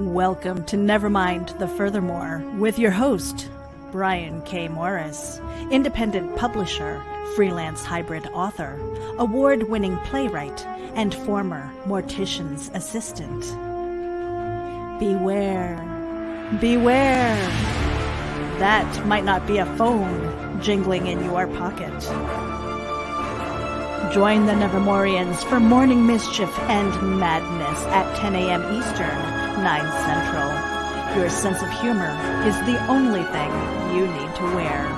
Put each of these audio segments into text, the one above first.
Welcome to Nevermind the Furthermore with your host, Brian K. Morris, independent publisher, freelance hybrid author, award-winning playwright, and former mortician's assistant. Beware, beware. That might not be a phone jingling in your pocket. Join the Nevermorians for morning mischief and madness at 10 a.m. Eastern, 9 Central. Your sense of humor is the only thing you need to wear.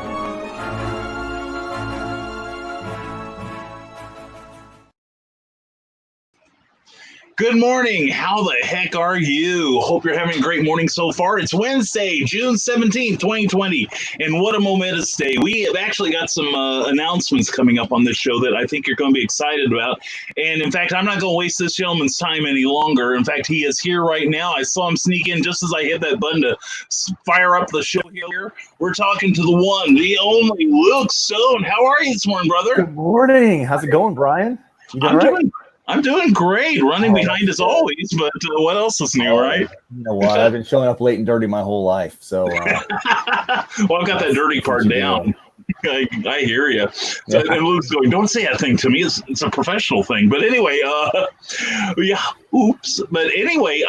Good morning. How the heck are you? Hope you're having a great morning so far. It's Wednesday, June 17th, 2020, and what a momentous day. We have actually got some announcements coming up on this show that I think you're going to be excited about. And in fact, I'm not going to waste this gentleman's time any longer. In fact, he is here right now. I saw him sneak in just as I hit that button to fire up the show here. We're talking to the one, the only Luke Stone. How are you this morning, brother? Good morning. How's it going, Brian? I'm doing great, running behind as always, but what else is new, right? You know what? I've been showing up late and dirty my whole life, so... well, I've got that dirty part down. I hear you. So, and Luke's going, don't say that thing to me. It's a professional thing. But anyway, yeah, oops. But anyway,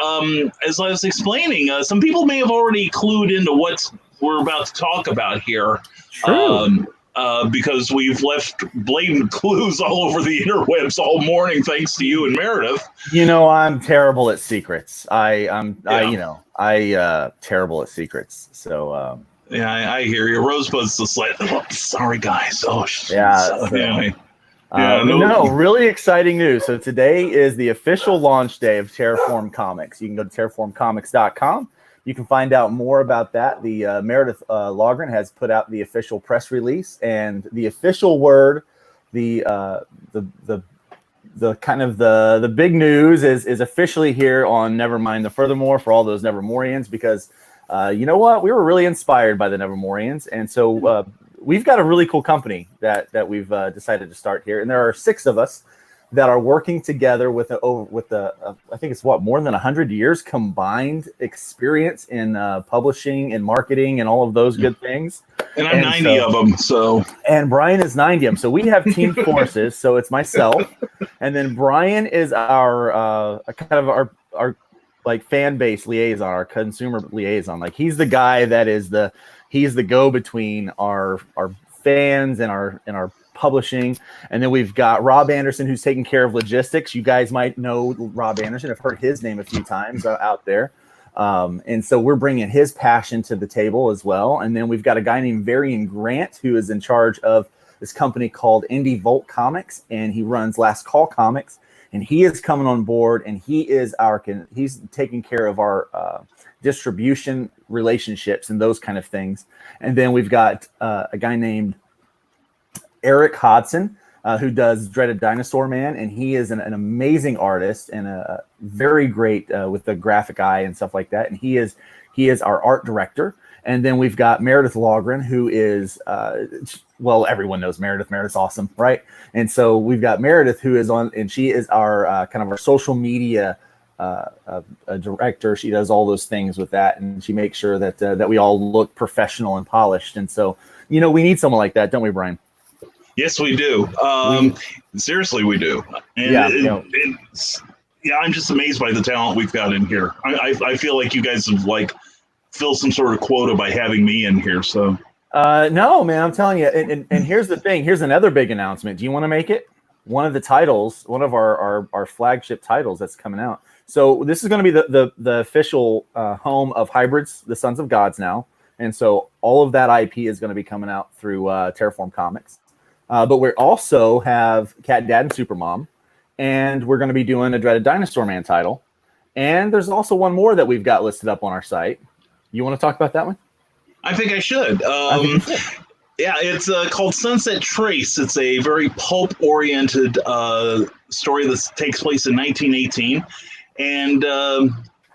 as I was explaining, some people may have already clued into what we're about to talk about here. True. Because we've left blatant clues all over the interwebs all morning, thanks to you and Meredith. You know, I'm terrible at secrets. I'm terrible at secrets. So, yeah, I hear you. Rosebud's just like, oh, sorry, guys. Oh, yeah. So, anyway. No, really exciting news. So today is the official launch day of Terraform Comics. You can go to terraformcomics.com. You can find out more about that. The Meredith Logren has put out the official press release, and the official word, the kind of the big news is officially here on Nevermind the Furthermore for all those Nevermorians, because you know what, we were really inspired by the Nevermorians, and so we've got a really cool company that we've decided to start here, and there are 6 of us that are working together with I think it's more than 100 years combined experience in publishing and marketing and all of those good things. And I'm 90 of them, so. And Brian is 90 of them, so we have team forces. So it's myself, and then Brian is our kind of our like fan base liaison, our consumer liaison. Like he's the guy that is he's the go between our fans and our publishing. And then we've got Rob Anderson, who's taking care of logistics. You guys might know Rob Anderson. I've heard his name a few times out there. And so we're bringing his passion to the table as well. And then we've got a guy named Varian Grant, who is in charge of this company called IndieGoGo Comics, and he runs Last Call Comics. And he is coming on board, and he's taking care of our distribution relationships and those kind of things. And then we've got a guy named Eric Hodson, who does Dreaded Dinosaur Man, and he is an amazing artist and a very great with the graphic eye and stuff like that. And he is our art director. And then we've got Meredith Logren, who is everyone knows Meredith. Meredith's awesome, right? And so we've got Meredith, who is on, and she is our kind of our social media director. She does all those things with that, and she makes sure that we all look professional and polished. And so, you know, we need someone like that, don't we, Brian? Yes, we do. Seriously, we do. And I'm just amazed by the talent we've got in here. I feel like you guys have filled some sort of quota by having me in here. So no, man, I'm telling you. And here's the thing. Here's another big announcement. Do you want to make it? One of the titles, one of our flagship titles that's coming out. So this is going to be the official home of Hybrids, the Sons of Gods now. And so all of that IP is going to be coming out through Terraform Comics. But we also have Cat Dad and Supermom, and we're going to be doing a Dreaded Dinosaur Man title. And there's also one more that we've got listed up on our site. You want to talk about that one? I think I should. Yeah, it's called Sunset Trace. It's a very pulp-oriented story that takes place in 1918. And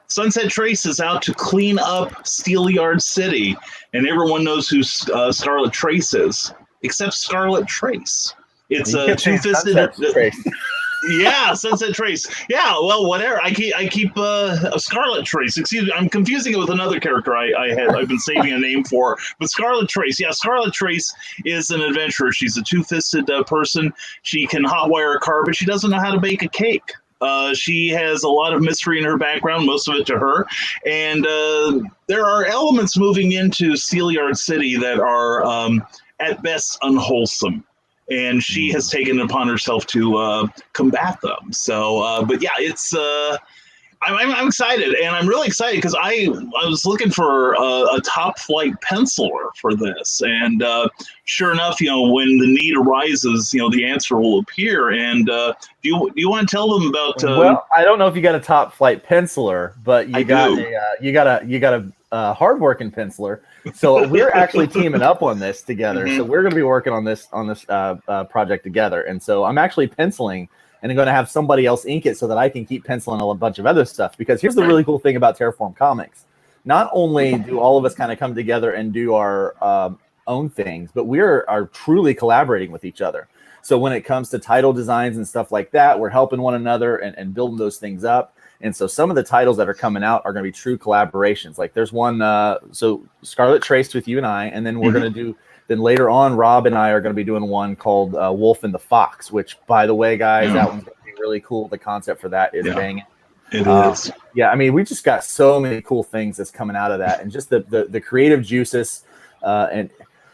Sunset Trace is out to clean up Steelyard City. And everyone knows who Scarlet Trace is. Except Scarlet Trace. It's a two-fisted. Yeah, Sunset Trace. Yeah, well, whatever. I keep a Scarlet Trace. Excuse me, I'm confusing it with another character I've been saving a name for. But Scarlet Trace. Yeah, Scarlet Trace is an adventurer. She's a two-fisted person. She can hotwire a car, but she doesn't know how to bake a cake. She has a lot of mystery in her background, most of it to her. And there are elements moving into Steelyard City that are, at best, unwholesome. And she has taken it upon herself to combat them. So, but yeah, it's I'm excited, and I'm really excited because I was looking for a top flight penciler for this, and sure enough, when the need arises, the answer will appear. And do you want to tell them about? Well, I don't know if you got a top flight penciler, but you got a hardworking penciler. So we're actually teaming up on this together. So we're going to be working on this project together. And so I'm actually penciling, and I'm going to have somebody else ink it so that I can keep penciling a bunch of other stuff. Because here's the really cool thing about Terraform Comics: not only do all of us kind of come together and do our own things, but we are truly collaborating with each other. So when it comes to title designs and stuff like that, we're helping one another and building those things up. And so some of the titles that are coming out are going to be true collaborations. Like there's one, so Scarlet Trace with you and I, and then we're going to do, then later on, Rob and I are going to be doing one called Wolf and the Fox, which, by the way, guys, that one's going to be really cool. The concept for that is banging. It is. Yeah, I mean, we just got so many cool things that's coming out of that, and just the creative juices. And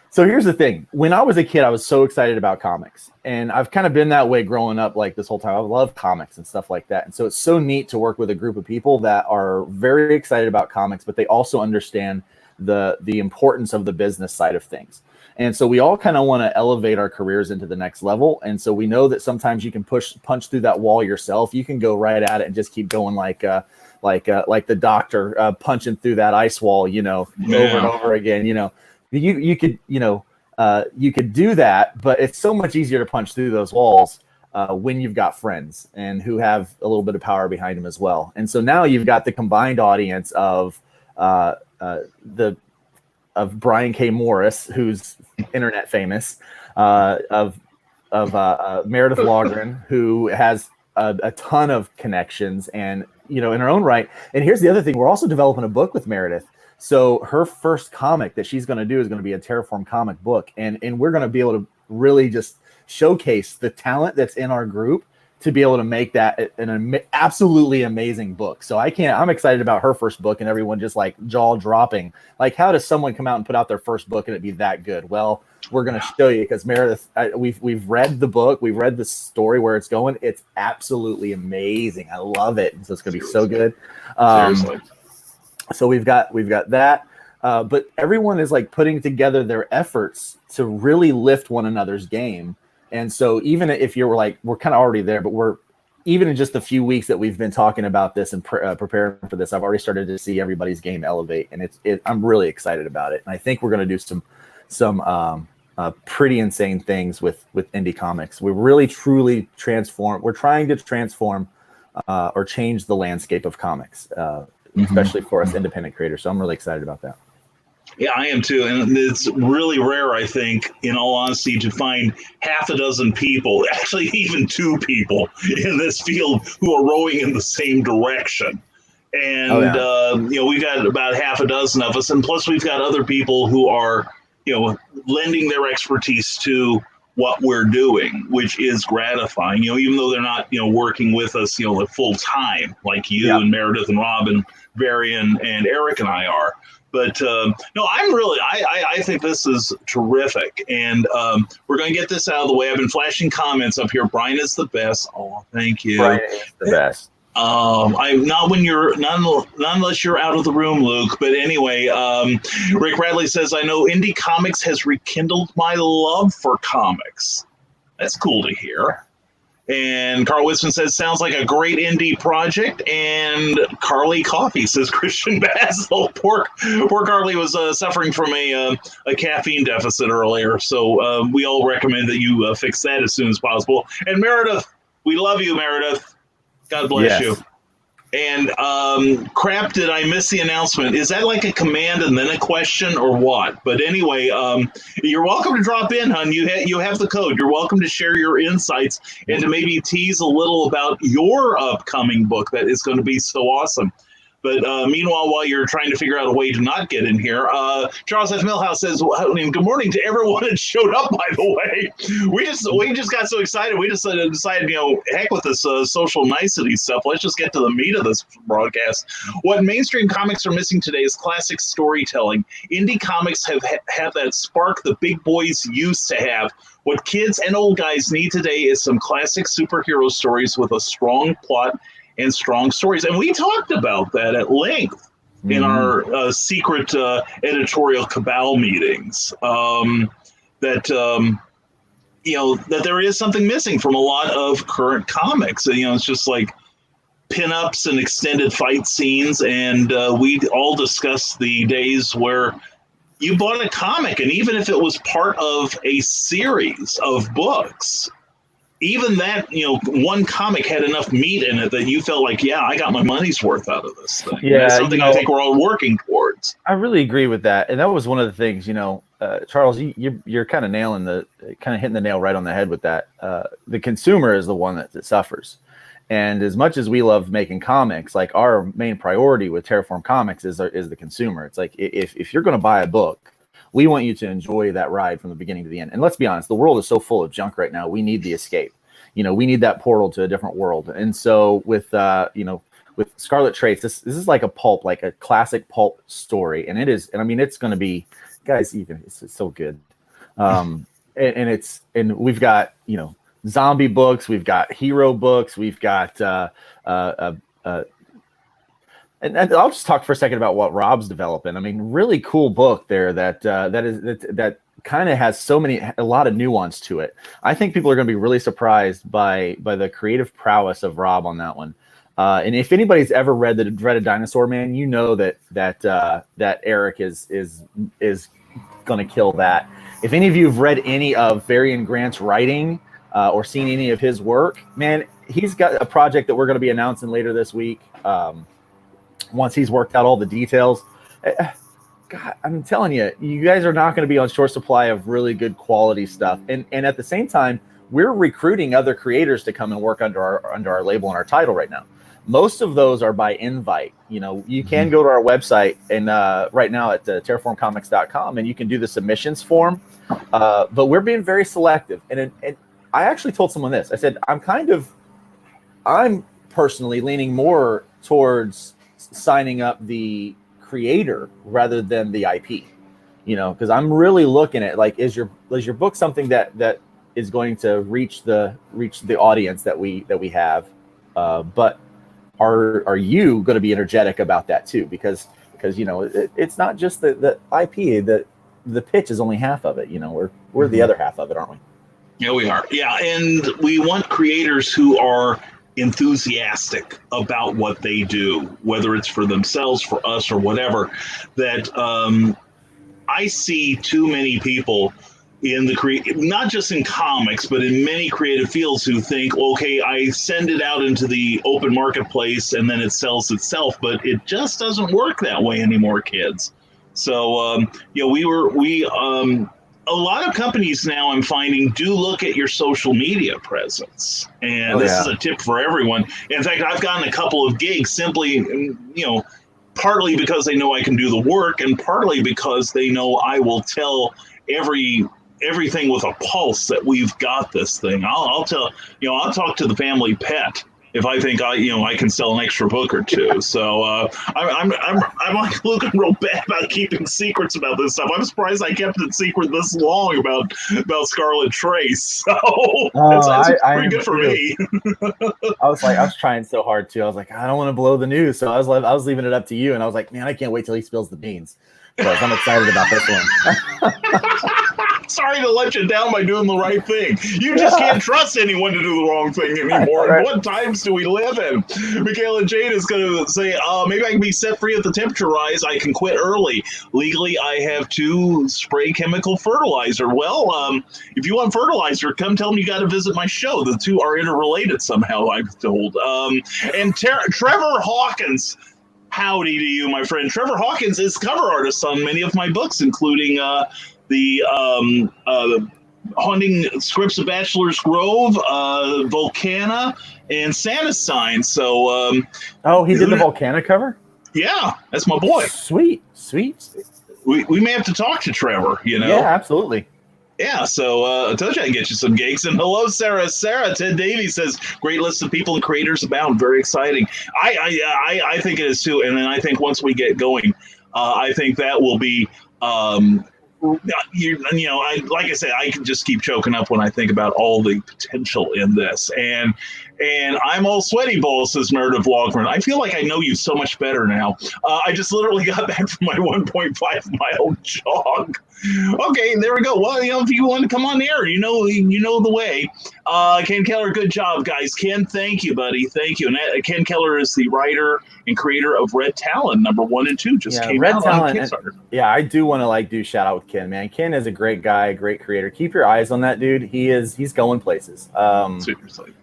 so here's the thing. When I was a kid, I was so excited about comics. And I've kind of been that way growing up, like this whole time. I love comics and stuff like that. And so it's so neat to work with a group of people that are very excited about comics, but they also understand the importance of the business side of things. And so we all kind of want to elevate our careers into the next level. And so we know that sometimes you can punch through that wall yourself. You can go right at it and just keep going like the doctor punching through that ice wall, over and over again. You could do that, but it's so much easier to punch through those walls when you've got friends and who have a little bit of power behind them as well. And so now you've got the combined audience of Brian K. Morris, who's internet famous, of Meredith Logren, who has a ton of connections and in her own right. And here's the other thing: we're also developing a book with Meredith. So her first comic that she's going to do is going to be a Terraform comic book. And we're going to be able to really just showcase the talent that's in our group to be able to make that an absolutely amazing book. So I'm excited about her first book, and everyone just like jaw dropping. Like, how does someone come out and put out their first book and it be that good? Well, we're going to show you, because Meredith, we've read the book. We've read the story where it's going. It's absolutely amazing. I love it. So it's going to be so good. Seriously. So we've got that, but everyone is like putting together their efforts to really lift one another's game. And so even if you're like, we're kind of already there, but we're even in just a few weeks that we've been talking about this and preparing for this, I've already started to see everybody's game elevate, and I'm really excited about it. And I think we're going to do some pretty insane things with indie comics. We're really truly we're trying to transform or change the landscape of comics. Especially for us independent creators. So I'm really excited about that. Yeah, I am too. And it's really rare, I think, in all honesty, to find half a dozen people, actually even two people in this field who are rowing in the same direction. And, we've got about half a dozen of us. And plus we've got other people who are, lending their expertise to what we're doing, which is gratifying, even though they're not, working with us, full time, like you and Meredith and Rob and Barry and Eric and I are. But no, I think this is terrific. And we're going to get this out of the way. I've been flashing comments up here. Brian is the best. Oh, thank you. Brian is the best. I'm not not unless you're out of the room, Luke. But anyway, Rick Radley says, I know indie comics has rekindled my love for comics. That's cool to hear. And Carl Wisman says, sounds like a great indie project. And Carly Coffee says, Christian Basil. Poor Carly was suffering from a caffeine deficit earlier. So we all recommend that you fix that as soon as possible. And Meredith, we love you, Meredith. God bless you. And crap, did I miss the announcement? Is that like a command and then a question or what? But anyway, you're welcome to drop in, hun. You have the code. You're welcome to share your insights and to maybe tease a little about your upcoming book that is going to be so awesome. But meanwhile, while you're trying to figure out a way to not get in here, Charles F. Millhouse says, "Good morning to everyone that showed up." By the way, we just got so excited. We just decided, heck with this social nicety stuff. Let's just get to the meat of this broadcast. What mainstream comics are missing today is classic storytelling. Indie comics have that spark the big boys used to have. What kids and old guys need today is some classic superhero stories with a strong plot and strong stories. And we talked about that at length in our secret editorial cabal meetings, that there is something missing from a lot of current comics. And, it's just like pinups and extended fight scenes. And we all discussed the days where you bought a comic, and even if it was part of a series of books, even that, one comic had enough meat in it that you felt like, yeah, I got my money's worth out of this thing. Yeah, that's something I think we're all working towards. I really agree with that, and that was one of the things. Charles, you're kind of hitting the nail right on the head with that. The consumer is the one that suffers, and as much as we love making comics, like our main priority with Terraform Comics is the consumer. It's like if you're going to buy a book, we want you to enjoy that ride from the beginning to the end. And let's be honest, the world is so full of junk right now. We need the escape. We need that portal to a different world. And so with Scarlet Trace, this is like a pulp, like a classic pulp story. And it is, and I mean, it's going to be, guys, it's so good. And we've got, zombie books, we've got hero books, we've got, and I'll just talk for a second about what Rob's developing. I mean, really cool book there that kind of has a lot of nuance to it. I think people are going to be really surprised by the creative prowess of Rob on that one. And if anybody's ever read the Dreaded Dinosaur Man, that Eric is going to kill that. If any of you have read any of Varian Grant's writing or seen any of his work, man, he's got a project that we're going to be announcing later this week. Once he's worked out all the details. God, I'm telling you, you guys are not going to be on short supply of really good quality stuff. And at the same time, we're recruiting other creators to come and work under our label and our title right now. Most of those are by invite. You can go to our website and right now at terraformcomics.com, and you can do the submissions form. But we're being very selective. And I actually told someone this. I said, I'm personally leaning more towards signing up the creator rather than the IP, because I'm really looking at, like, is your book something that is going to reach the audience that we have, but are you going to be energetic about that too? Because it's not just the IP. The pitch is only half of it. We're the other half of it, aren't we? Yeah, we are. Yeah, and we want creators who are enthusiastic about what they do, whether it's for themselves, for us, or whatever. That I see too many people in not just in comics, but in many creative fields who think, okay, I send it out into the open marketplace and then it sells itself, but it just doesn't work that way anymore, kids. So, a lot of companies now, I'm finding, do look at your social media presence. And this is a tip for everyone. In fact, I've gotten a couple of gigs simply, partly because they know I can do the work, and partly because they know I will tell everything with a pulse that we've got this thing. I'll tell, I'll talk to the family pet if I think I can sell an extra book or two. So I'm like looking real bad about keeping secrets about this stuff. I'm surprised I kept it secret this long about Scarlet Trace. So that's pretty good for me. I was trying so hard too. I was like, I don't want to blow the news, so I was leaving it up to you, and I was like, man, I can't wait till he spills the beans because I'm excited about this one. sorry to let you down by doing the right thing. You just can't trust anyone to do the wrong thing anymore. Right. What times do we live in? Michaela Jade is going to say, maybe I can be set free if the temperature rise. I can quit early. Legally, I have to spray chemical fertilizer. Well, if you want fertilizer, come tell them you got to visit my show. The two are interrelated somehow, I'm told. And Trevor Hawkins. Howdy to you, my friend. Trevor Hawkins is cover artist on many of my books, including the Haunting Scripts of Bachelor's Grove, Volcana, and Santa Sign. So, he did the Volcana cover? Yeah, that's my boy. Sweet. We may have to talk to Trevor, you know? Yeah, absolutely. Yeah, so I told you I can get you some gigs. And hello, Sarah. Ted Davies says, great list of people and creators abound. Very exciting. I think it is too. And then I think once we get going, I think that will be, like I said, I can just keep choking up when I think about all the potential in this. And I'm all sweaty balls, says Meredith Logren. I feel like I know you so much better now. I just literally got back from my 1.5 mile jog. Okay, there we go. Well, if you want to come on the air, you know the way. Ken Keller, good job, guys. Ken, thank you, buddy. Thank you. And Ken Keller is the writer and creator of Red Talon, number 1 and 2. Just came Red out Talon, on Kickstarter. I do want to do shout out with Ken, man. Ken is a great guy, great creator. Keep your eyes on that dude. He's going places. Seriously.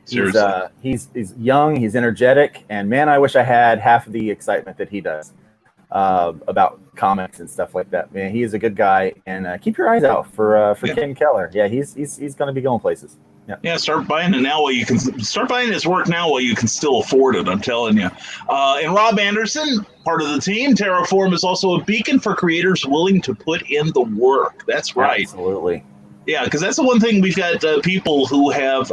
He's young, he's energetic, and man, I wish I had half of the excitement that he does about comics and stuff like that. Man, he is a good guy, and keep your eyes out for Ken Keller. Yeah, he's going to be going places. Yeah, start buying it now while you can. Start buying his work now while you can still afford it. I'm telling you. And Rob Anderson, part of the team, Terraform is also a beacon for creators willing to put in the work. That's right. Absolutely. Yeah, because that's the one thing we've got people who have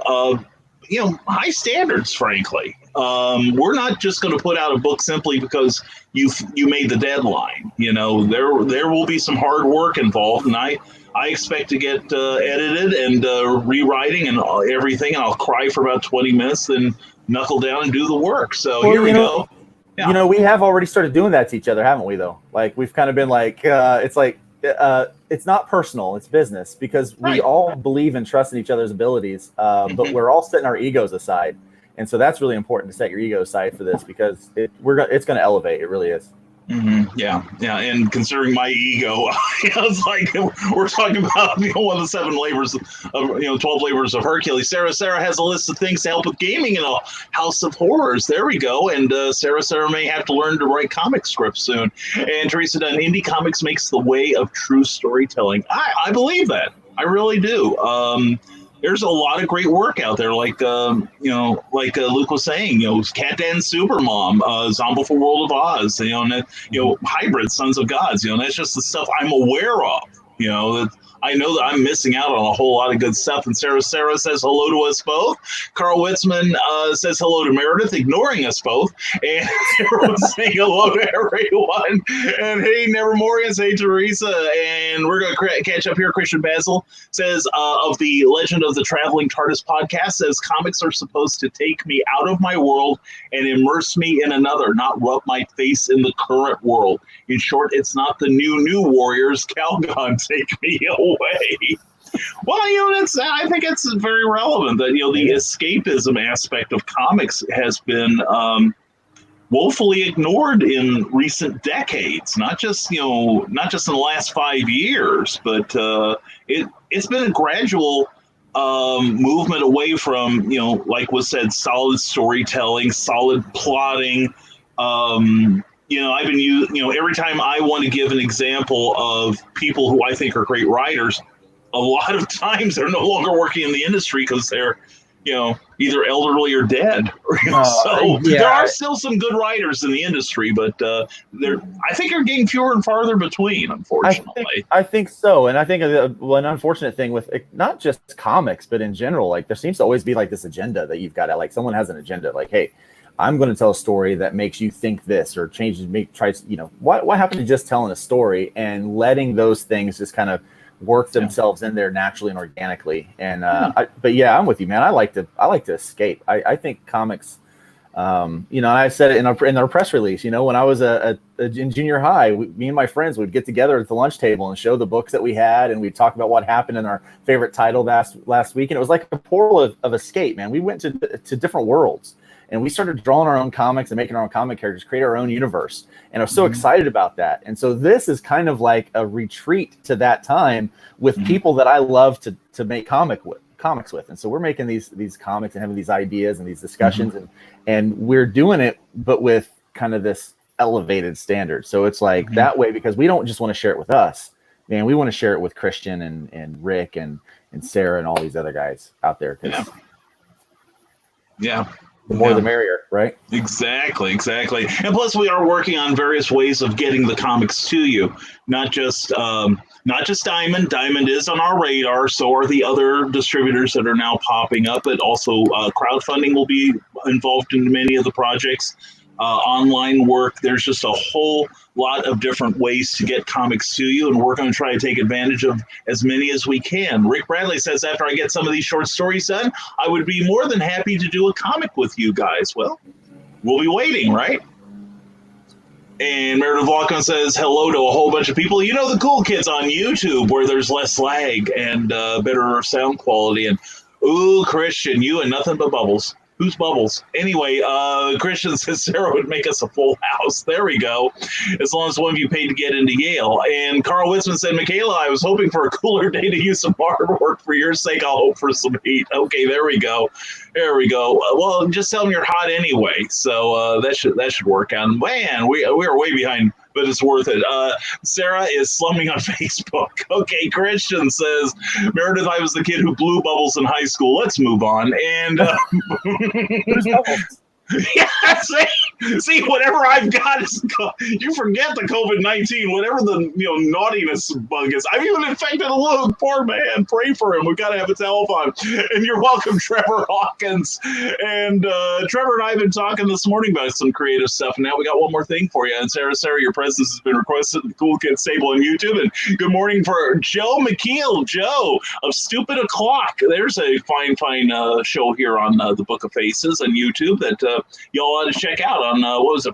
high standards. Frankly, we're not just going to put out a book simply because you made the deadline. There will be some hard work involved, and I expect to get edited and rewriting and everything, and I'll cry for about 20 minutes, then knuckle down and do the work. So here we go. Yeah. We have already started doing that to each other, haven't we, though? We've kind of been it's not personal, it's business, because we all believe and trust in each other's abilities, but we're all setting our egos aside. And so that's really important, to set your ego aside for this, because it's going to elevate. It really is. Mm-hmm. Yeah. And considering my ego, it's like we're talking about one of the 7 labors of 12 labors of Hercules. Sarah has a list of things to help with gaming in a house of horrors. There we go. And Sarah may have to learn to write comic scripts soon. And Teresa Dunn, indie comics makes the way of true storytelling. I believe that. I really do. There's a lot of great work out there, like Luke was saying, Cat Dan Supermom, Zombieful World of Oz, Hybrid Sons of Gods, that's just the stuff I'm aware of, that I know that I'm missing out on a whole lot of good stuff. And Sarah says hello to us both. Carl Witzman says hello to Meredith, ignoring us both. And everyone's saying hello to everyone. And hey, Nevermorians, hey, Teresa. And we're going to catch up here. Christian Basil says of the Legend of the Traveling TARDIS podcast, says comics are supposed to take me out of my world and immerse me in another, not rub my face in the current world. In short, it's not the new Warriors. Calgon, take me away. Well, I think it's very relevant that the escapism aspect of comics has been woefully ignored in recent decades. Not just in the last 5 years, but it's been a gradual movement away from like was said, solid storytelling, solid plotting. I've been every time I want to give an example of people who I think are great writers, a lot of times they're no longer working in the industry because they're, either elderly or dead. There are still some good writers in the industry, but I think they're getting fewer and farther between, unfortunately. I think so. And I think an unfortunate thing with not just comics, but in general, there seems to always be this agenda that you've got to, someone has an agenda, hey, I'm going to tell a story that makes you think this, or what happened to just telling a story and letting those things just kind of work themselves in there naturally and organically. And but I'm with you, man. I like to escape. I think comics I said it in our press release. When I was in junior high, me and my friends would get together at the lunch table and show the books that we had, and we'd talk about what happened in our favorite title last week. And it was like a portal of escape, man. We went to different worlds, and we started drawing our own comics and making our own comic characters, create our own universe. And I was so excited about that. And so this is kind of like a retreat to that time with people that I love to make comics with. And so we're making these comics and having these ideas and these discussions, and we're doing it, but with kind of this elevated standard. So it's like that way, because we don't just want to share it with us, man. We want to share it with Christian and Rick and Sarah and all these other guys out there. The more the merrier, right? Exactly. And plus, we are working on various ways of getting the comics to you. Not just Diamond. Diamond is on our radar. So are the other distributors that are now popping up. But also, crowdfunding will be involved in many of the projects. Online work. There's just a whole lot of different ways to get comics to you, and we're going to try to take advantage of as many as we can. Rick Bradley says, after I get some of these short stories done, I would be more than happy to do a comic with you guys. Well, we'll be waiting, right? And Meredith Walken says hello to a whole bunch of people. The cool kids on YouTube, where there's less lag and better sound quality. And ooh, Christian, you and nothing but bubbles. Who's Bubbles? Anyway, Christian says Sarah would make us a full house. There we go. As long as one of you paid to get into Yale. And Carl Witzman said, Michaela, I was hoping for a cooler day to use some artwork. For your sake, I'll hope for some heat. Okay, there we go. Well, just tell them you're hot anyway. So that should work out. Man, we are way behind, but it's worth it. Sarah is slumming on Facebook. Okay, Christian says, Meredith, I was the kid who blew bubbles in high school. Let's move on. And yeah, see, whatever I've got is, you forget the COVID-19, whatever the naughtiness bug is. I've even infected Luke. Poor man. Pray for him. We've got to have a telephone. And you're welcome, Trevor Hawkins. And Trevor and I have been talking this morning about some creative stuff. And now we got one more thing for you. And Sarah, your presence has been requested at the Cool Kids Table on YouTube. And good morning for Joe McKeel. Joe of Stupid O'Clock. There's a fine show here on the Book of Faces on YouTube that y'all ought to check out on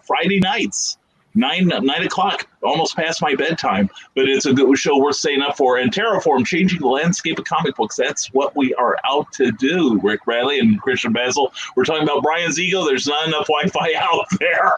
Friday nights, 9 o'clock, almost past my bedtime, but it's a good show worth staying up for. And Terraform, changing the landscape of comic books, that's what we are out to do. Rick Bradley and Christian Basil, we're talking about Brian's ego. There's not enough Wi-Fi out there.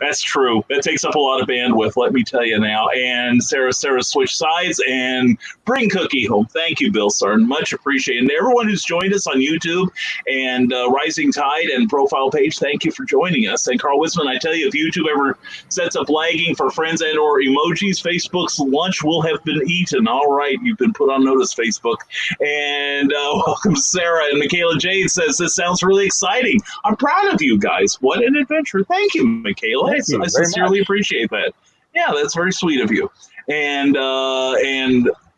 That's true. That takes up a lot of bandwidth, let me tell you now. And Sarah switched sides and bring Cookie home. Thank you, Bill Sarn. Much appreciated. And everyone who's joined us on YouTube and Rising Tide and Profile Page, thank you for joining us. And Carl Wisman, I tell you, if YouTube ever sets up lagging for friends and or emojis, Facebook's lunch will have been eaten. All right, you've been put on notice, Facebook. And welcome, Sarah. And Michaela Jade says, this sounds really exciting. I'm proud of you guys. What an adventure. Thank you, Michaela. I sincerely appreciate that. Yeah, that's very sweet of you. And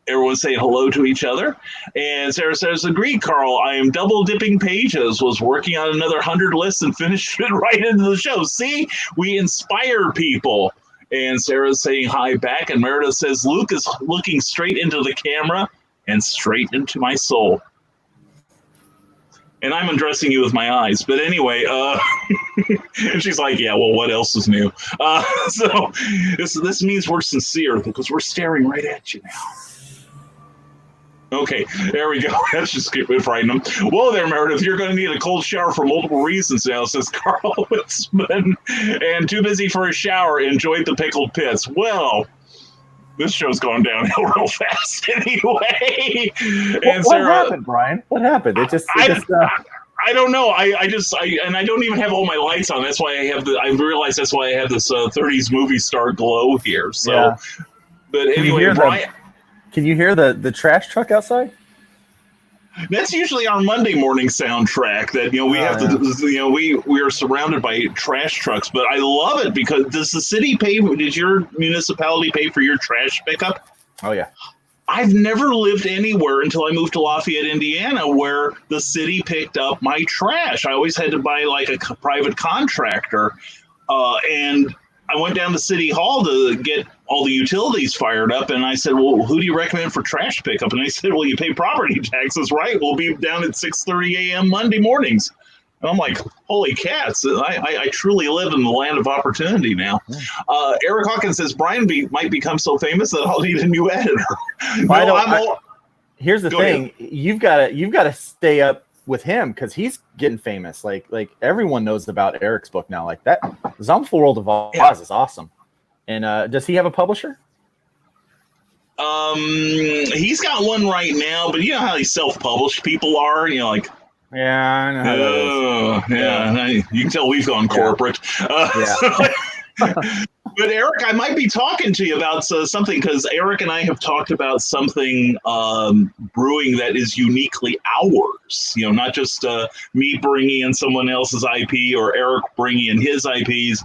everyone's saying hello to each other. And Sarah says, agreed, Carl. I am double dipping pages, was working on another 100 lists and finished it right into the show. See, we inspire people. And Sarah's saying hi back. And Meredith says, Luke is looking straight into the camera and straight into my soul. And I'm undressing you with my eyes. But anyway, and she's like, yeah, well, what else is new? So this means we're sincere because we're staring right at you now. Okay, there we go. That's just frightening them. Whoa there, Meredith. You're going to need a cold shower for multiple reasons now, says Carl Witzman. And too busy for a shower. Enjoyed the pickled pits. Well, this show's going downhill real fast anyway. And what happened, Brian? What happened? I don't know. I don't even have all my lights on. That's why I realized that's why I have this 30s movie star glow here. So, yeah. But anyway, Brian. Can you hear the trash truck outside? That's usually our Monday morning soundtrack. That we have we are surrounded by trash trucks, but I love it because does the city pay? Did your municipality pay for your trash pickup? Oh yeah. I've never lived anywhere until I moved to Lafayette, Indiana, where the city picked up my trash. I always had to buy like a private contractor, and I went down to City Hall to get all the utilities fired up, and I said, well, who do you recommend for trash pickup? And they said, well, you pay property taxes, right? We'll be down at 6:30 a.m. Monday mornings. And I'm like, holy cats! I truly live in the land of opportunity now. Eric Hawkins says Brian might become so famous that I'll need a new editor. Here's the thing: you've got to stay up with him because he's getting famous. Like everyone knows about Eric's book now. Like that, Zomful World of Oz is awesome. And does he have a publisher? He's got one right now, but you know how these self-published people are. You know, like. Yeah, I know how that is. Yeah. You can tell we've gone corporate. But Eric, I might be talking to you about something because Eric and I have talked about something brewing that is uniquely ours. You know, not just me bringing in someone else's IP or Eric bringing in his IPs.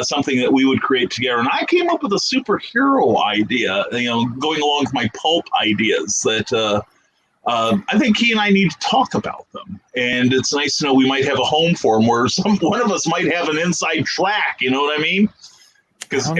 Something that we would create together. And I came up with a superhero idea. You know, going along with my pulp ideas that. I think he and I need to talk about them, and it's nice to know we might have a home for them where one of us might have an inside track. You know what I mean? Because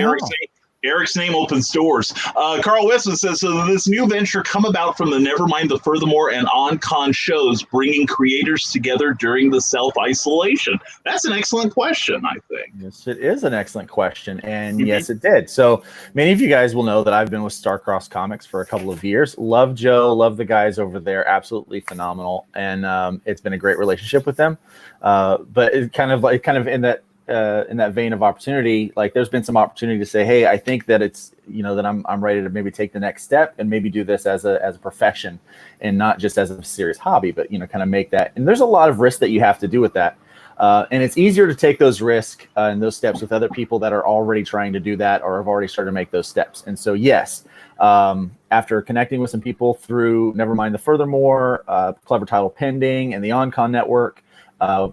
Eric's name opens doors. Carl Westman says, so this new venture come about from the Nevermind the Furthermore and On-Con shows, bringing creators together during the self-isolation. That's an excellent question, I think. Yes, it is an excellent question, and yes, it did. So many of you guys will know that I've been with Starcrossed Comics for a couple of years. Love Joe, love the guys over there, absolutely phenomenal, and it's been a great relationship with them. But it kind of in that vein of opportunity, like there's been some opportunity to say, hey, I think that it's, you know, that I'm ready to maybe take the next step and maybe do this as a profession and not just as a serious hobby, but, you know, kind of make that. And there's a lot of risk that you have to do with that. And it's easier to take those risks and those steps with other people that are already trying to do that or have already started to make those steps. And so, yes, after connecting with some people through Nevermind the Furthermore, Clever Title Pending, and the On-Con Network,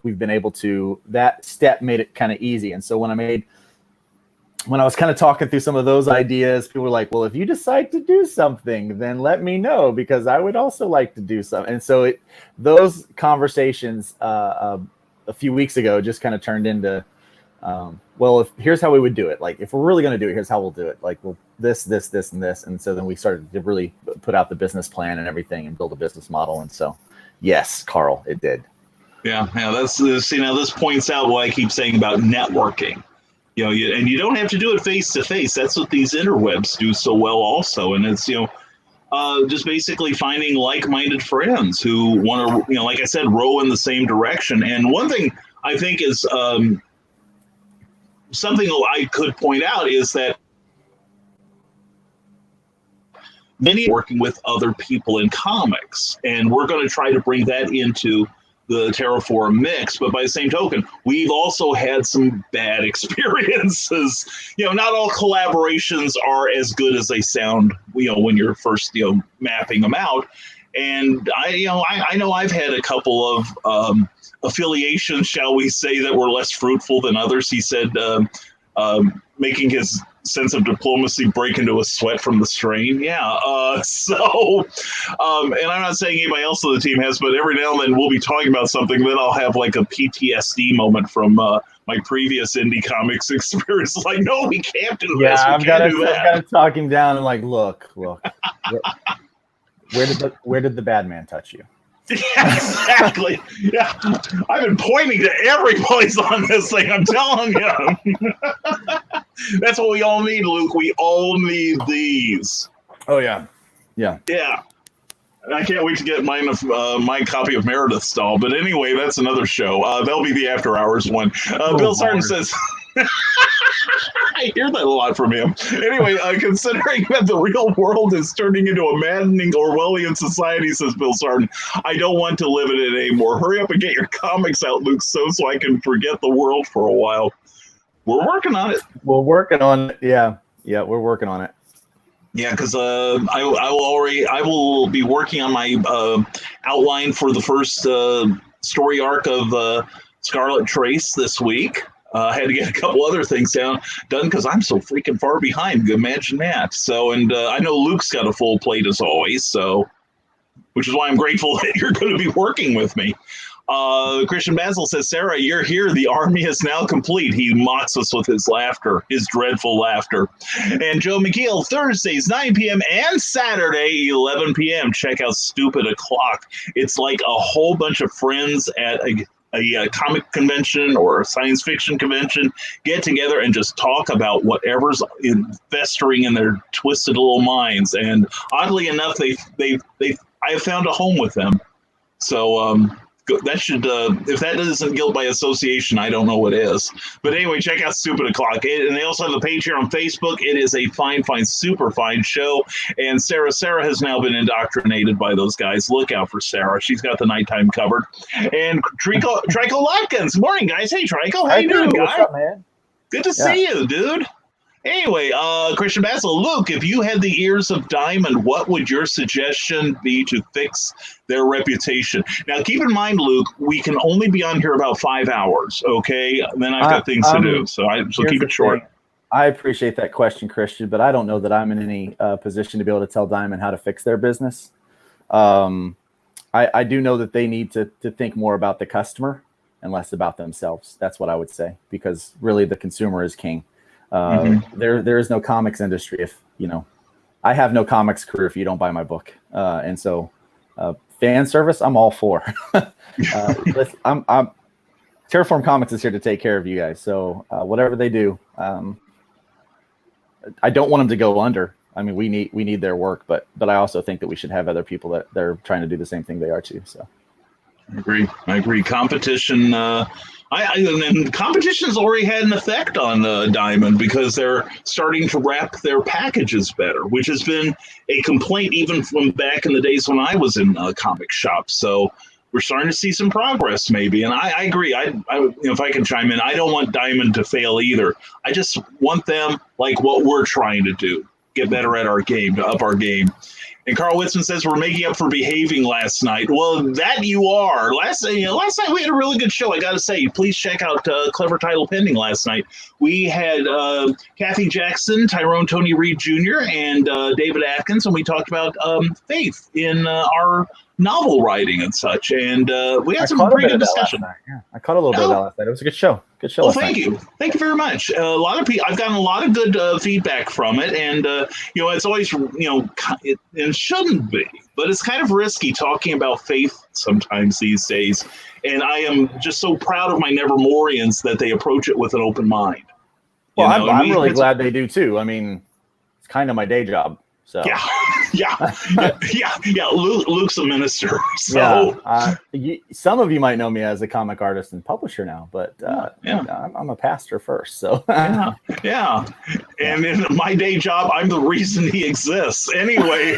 we've been able to, that step made it kind of easy. And so when I was kind of talking through some of those ideas, people were like, well, if you decide to do something, then let me know because I would also like to do something. And so those conversations a few weeks ago just kind of turned into, well, here's how we would do it. Like, if we're really going to do it, here's how we'll do it. Like, well, this, and this. And so then we started to really put out the business plan and everything and build a business model. And so, yes, Carl, it did. Yeah, that's now this points out what I keep saying about networking. You know, and you don't have to do it face to face. That's what these interwebs do so well, also. And it's, you know, just basically finding like-minded friends who want to, you know, like I said, row in the same direction. And one thing I think is something I could point out is that many are working with other people in comics, and we're going to try to bring that into the Terraform mix. But by the same token, we've also had some bad experiences. You know, not all collaborations are as good as they sound, you know, when you're first, you know, mapping them out. And I know I've had a couple of affiliations, shall we say, that were less fruitful than others. He said making his sense of diplomacy break into a sweat from the strain. Yeah. And I'm not saying anybody else on the team has, but every now and then we'll be talking about something, then I'll have like a PTSD moment from my previous indie comics experience. Like, no, we can't do this. Yeah, I've got to talk him down and like, look, where did the bad man touch you? Yeah, exactly. Yeah, I've been pointing to every place on this thing. I'm telling you. That's what we all need, Luke. We all need these. Oh yeah, yeah. I can't wait to get my copy of Meredith Stall. But anyway, that's another show. That'll be the after hours one. Bill Sarton says. I hear that a lot from him. Anyway, considering that the real world is turning into a maddening Orwellian society, says Bill Sarton, I don't want to live in it anymore. Hurry up and get your comics out, Luke, so I can forget the world for a while. We're working on it. We're working on it. Yeah, we're working on it. Yeah, because I will be working on my outline for the first story arc of Scarlet Trace this week. I had to get a couple other things done because I'm so freaking far behind. Imagine that. So, and I know Luke's got a full plate as always, so, which is why I'm grateful that you're going to be working with me. Christian Basil says, Sarah, you're here. The army is now complete. He mocks us with his laughter, his dreadful laughter. And Joe McKeel, Thursdays, 9 p.m. and Saturday, 11 p.m. Check out Stupid O'Clock. It's like a whole bunch of friends at a comic convention or a science fiction convention, get together and just talk about whatever's festering in their twisted little minds. And oddly enough, I have found a home with them. So that should, if that isn't guilt by association, I don't know what is. But anyway, check out Stupid O'Clock. And they also have a page here on Facebook. It is a fine, super fine show. And Sarah has now been indoctrinated by those guys. Look out for Sarah. She's got the nighttime covered. And Trico Lotkins. Morning, guys. Hey, Trico. How you doing, guy? What's up, man? Good to see you, dude. Anyway, Christian Basil, Luke, if you had the ears of Diamond, what would your suggestion be to fix their reputation? Now, keep in mind, Luke, we can only be on here about 5 hours, okay? And then I've got things to do, so keep it short. I appreciate that question, Christian, but I don't know that I'm in any position to be able to tell Diamond how to fix their business. I do know that they need to think more about the customer and less about themselves. That's what I would say, because really the consumer is king. There is no comics industry if I have no comics career if you don't buy my book, and so fan service I'm all for. I'm Terraform Comics is here to take care of you guys, so whatever they do, I don't want them to go under. I mean, we need their work, but I also think that we should have other people that they're trying to do the same thing they are too. So I agree. Competition. And competition's already had an effect on Diamond, because they're starting to wrap their packages better, which has been a complaint even from back in the days when I was in comic shops. So we're starting to see some progress, maybe. And I agree. If I can chime in, I don't want Diamond to fail either. I just want them, like what we're trying to do, get better at our game, to up our game. And Carl Whitson says we're making up for behaving last night. Well, that you are. Last night we had a really good show. I got to say, please check out Clever Title Pending last night. We had Kathy Jackson, Tyrone Tony Reed Jr., and David Atkins, and we talked about faith in our novel writing and such. And we had some pretty good discussion. Yeah, I caught a little bit of that last night. It was a good show. Good show. Well, thank you very much. A lot of people, I've gotten a lot of good feedback from it, and it's always it shouldn't be, but it's kind of risky talking about faith sometimes these days. And I am just so proud of my Nevermorians that they approach it with an open mind. Well, I'm really glad they do too. I mean, it's kind of my day job. So yeah. Luke's a minister. So some of you might know me as a comic artist and publisher now, but I'm a pastor first. So yeah. And in my day job, I'm the reason he exists. Anyway,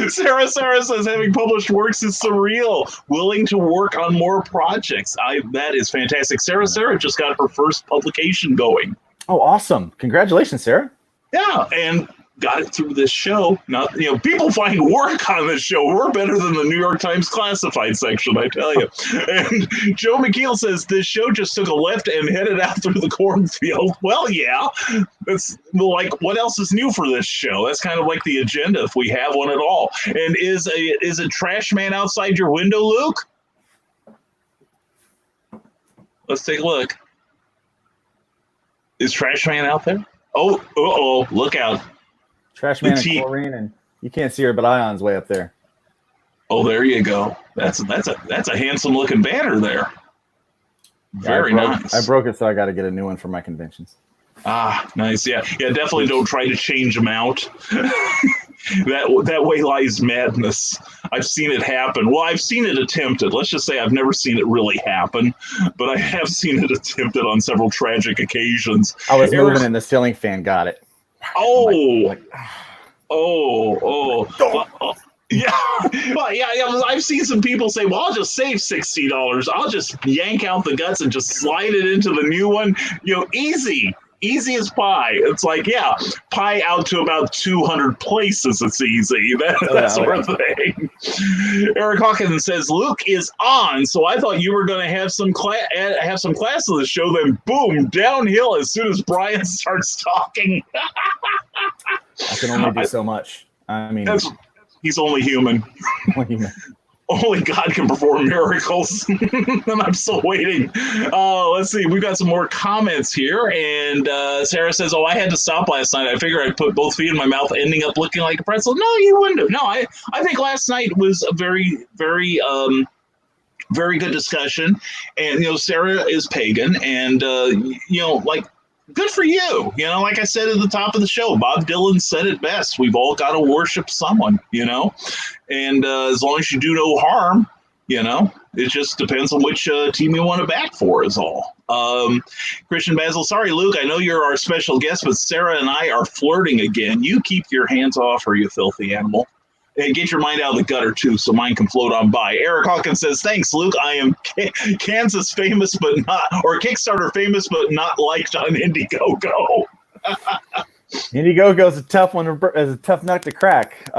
Sarah says having published works is surreal. Willing to work on more projects. That is fantastic. Sarah just got her first publication going. Oh, awesome! Congratulations, Sarah. Yeah, and got it through this show. Not, people find work on this show. We're better than the New York Times classified section, I tell you. And Joe McKeel says this show just took a left and headed out through the cornfield. Well, yeah, that's like, what else is new for this show? That's kind of like the agenda, if we have one at all. And is a trash man outside your window, Luke? Let's take a look. Is Trash Man out there? Oh, look out. Trash Man and chlorine, and you can't see her, but Ion's way up there. Oh, there you go. That's a handsome looking banner there. Very nice. I broke it, so I got to get a new one for my conventions. Ah, nice. Yeah. Definitely don't try to change them out. That way lies madness. I've seen it happen. Well, I've seen it attempted. Let's just say I've never seen it really happen, but I have seen it attempted on several tragic occasions. I was moving and the ceiling fan got it. Oh. Yeah. Well, yeah. I've seen some people say, well, I'll just save $60. I'll just yank out the guts and just slide it into the new one. Easy as pie. It's like, pie out to about 200 places. It's easy. That sort of thing. Eric Hawkins says Luke is on, so I thought you were going to have some class of the show. Then boom, downhill as soon as Brian starts talking. I can only do so much. I mean, he's only human. Only God can perform miracles. And I'm still waiting. Let's see. We've got some more comments here. And Sarah says, I had to stop last night. I figured I'd put both feet in my mouth, ending up looking like a pretzel. No, you wouldn't have. No, I think last night was a very, very Very good discussion. And, Sarah is pagan, and, good for you. Like I said at the top of the show, Bob Dylan said it best. We've all got to worship someone, and as long as you do no harm, it just depends on which team you want to back for is all. Christian Basil, sorry, Luke, I know you're our special guest, but Sarah and I are flirting again. You keep your hands off her, you filthy animal. And get your mind out of the gutter, too, so mine can float on by. Eric Hawkins says, thanks, Luke. I am Kansas famous, but not, or Kickstarter famous, but not liked on IndieGoGo. IndieGoGo is a tough one, is a tough nut to crack.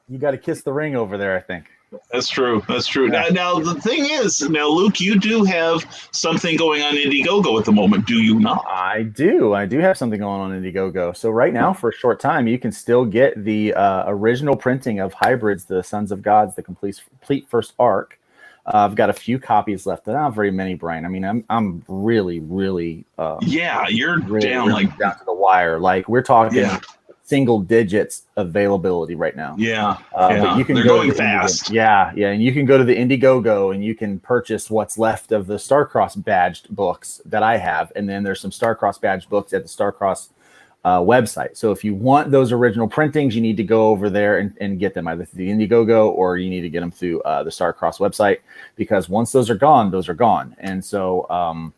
You got to kiss the ring over there, I think. That's true. That's true. Yeah. Now, the thing is, Luke, you do have something going on IndieGoGo at the moment, do you not? I do. I do have something going on IndieGoGo. So right now, for a short time, you can still get the original printing of Hybrids, the Sons of Gods, the complete first arc. I've got a few copies left. Not very many, Brian. I mean, I'm really, really. You're really, down really like down to the wire. Like we're talking. Yeah. Single digits availability right now. But you can they're go going fast. And you can go to the IndieGoGo and you can purchase what's left of the Starcrossed badged books that I have, and then there's some Starcrossed badged books at the Starcrossed website. So if you want those original printings, you need to go over there and get them either through the IndieGoGo or you need to get them through the Starcrossed website, because once those are gone. And so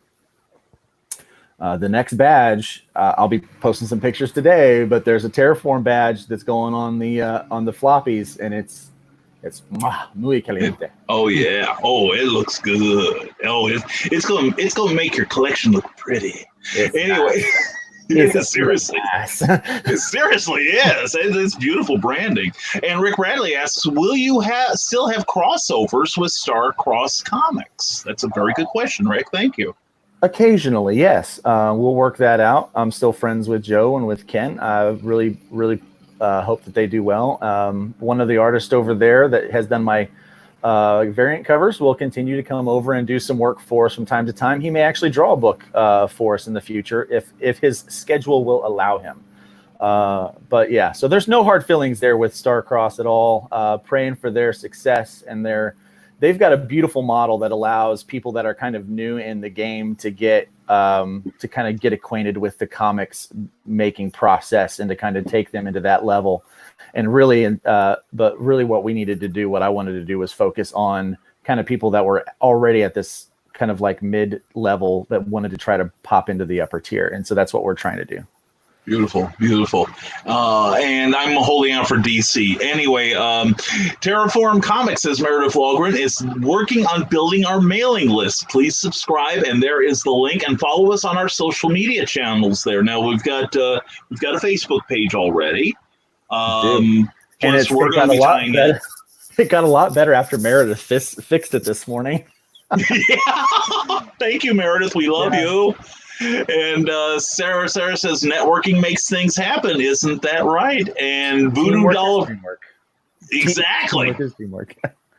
the next badge, I'll be posting some pictures today, but there's a Terraform badge that's going on the floppies, and it's muy caliente. Oh yeah. Oh, it looks good. Oh, it's gonna make your collection look pretty. Anyway. Nice. Seriously. It seriously is. It's beautiful branding. And Rick Radley asks, will you still have crossovers with Starcrossed Comics? That's a very good question, Rick. Thank you. Occasionally, yes. We'll work that out. I'm still friends with Joe and with Ken. I really, really hope that they do well. One of the artists over there that has done my variant covers will continue to come over and do some work for us from time to time. He may actually draw a book for us in the future if his schedule will allow him. But yeah, so there's no hard feelings there with Starcrossed at all. Praying for their success, and they've got a beautiful model that allows people that are kind of new in the game to get acquainted with the comics making process and to kind of take them into that level. And really, but really what we needed to do, what I wanted to do, was focus on kind of people that were already at this kind of like mid level that wanted to try to pop into the upper tier. And so that's what we're trying to do. Beautiful. And I'm holding out for DC. Anyway, Terraform Comics, says Meredith Walgren, is working on building our mailing list. Please subscribe, and there is the link, and follow us on our social media channels there. Now we've got a Facebook page already. And it got a lot better after Meredith fixed it this morning. Yeah. Thank you, Meredith. We love you. And Sarah says networking makes things happen. Isn't that right? And Voodoo Doll. Exactly. Teamwork.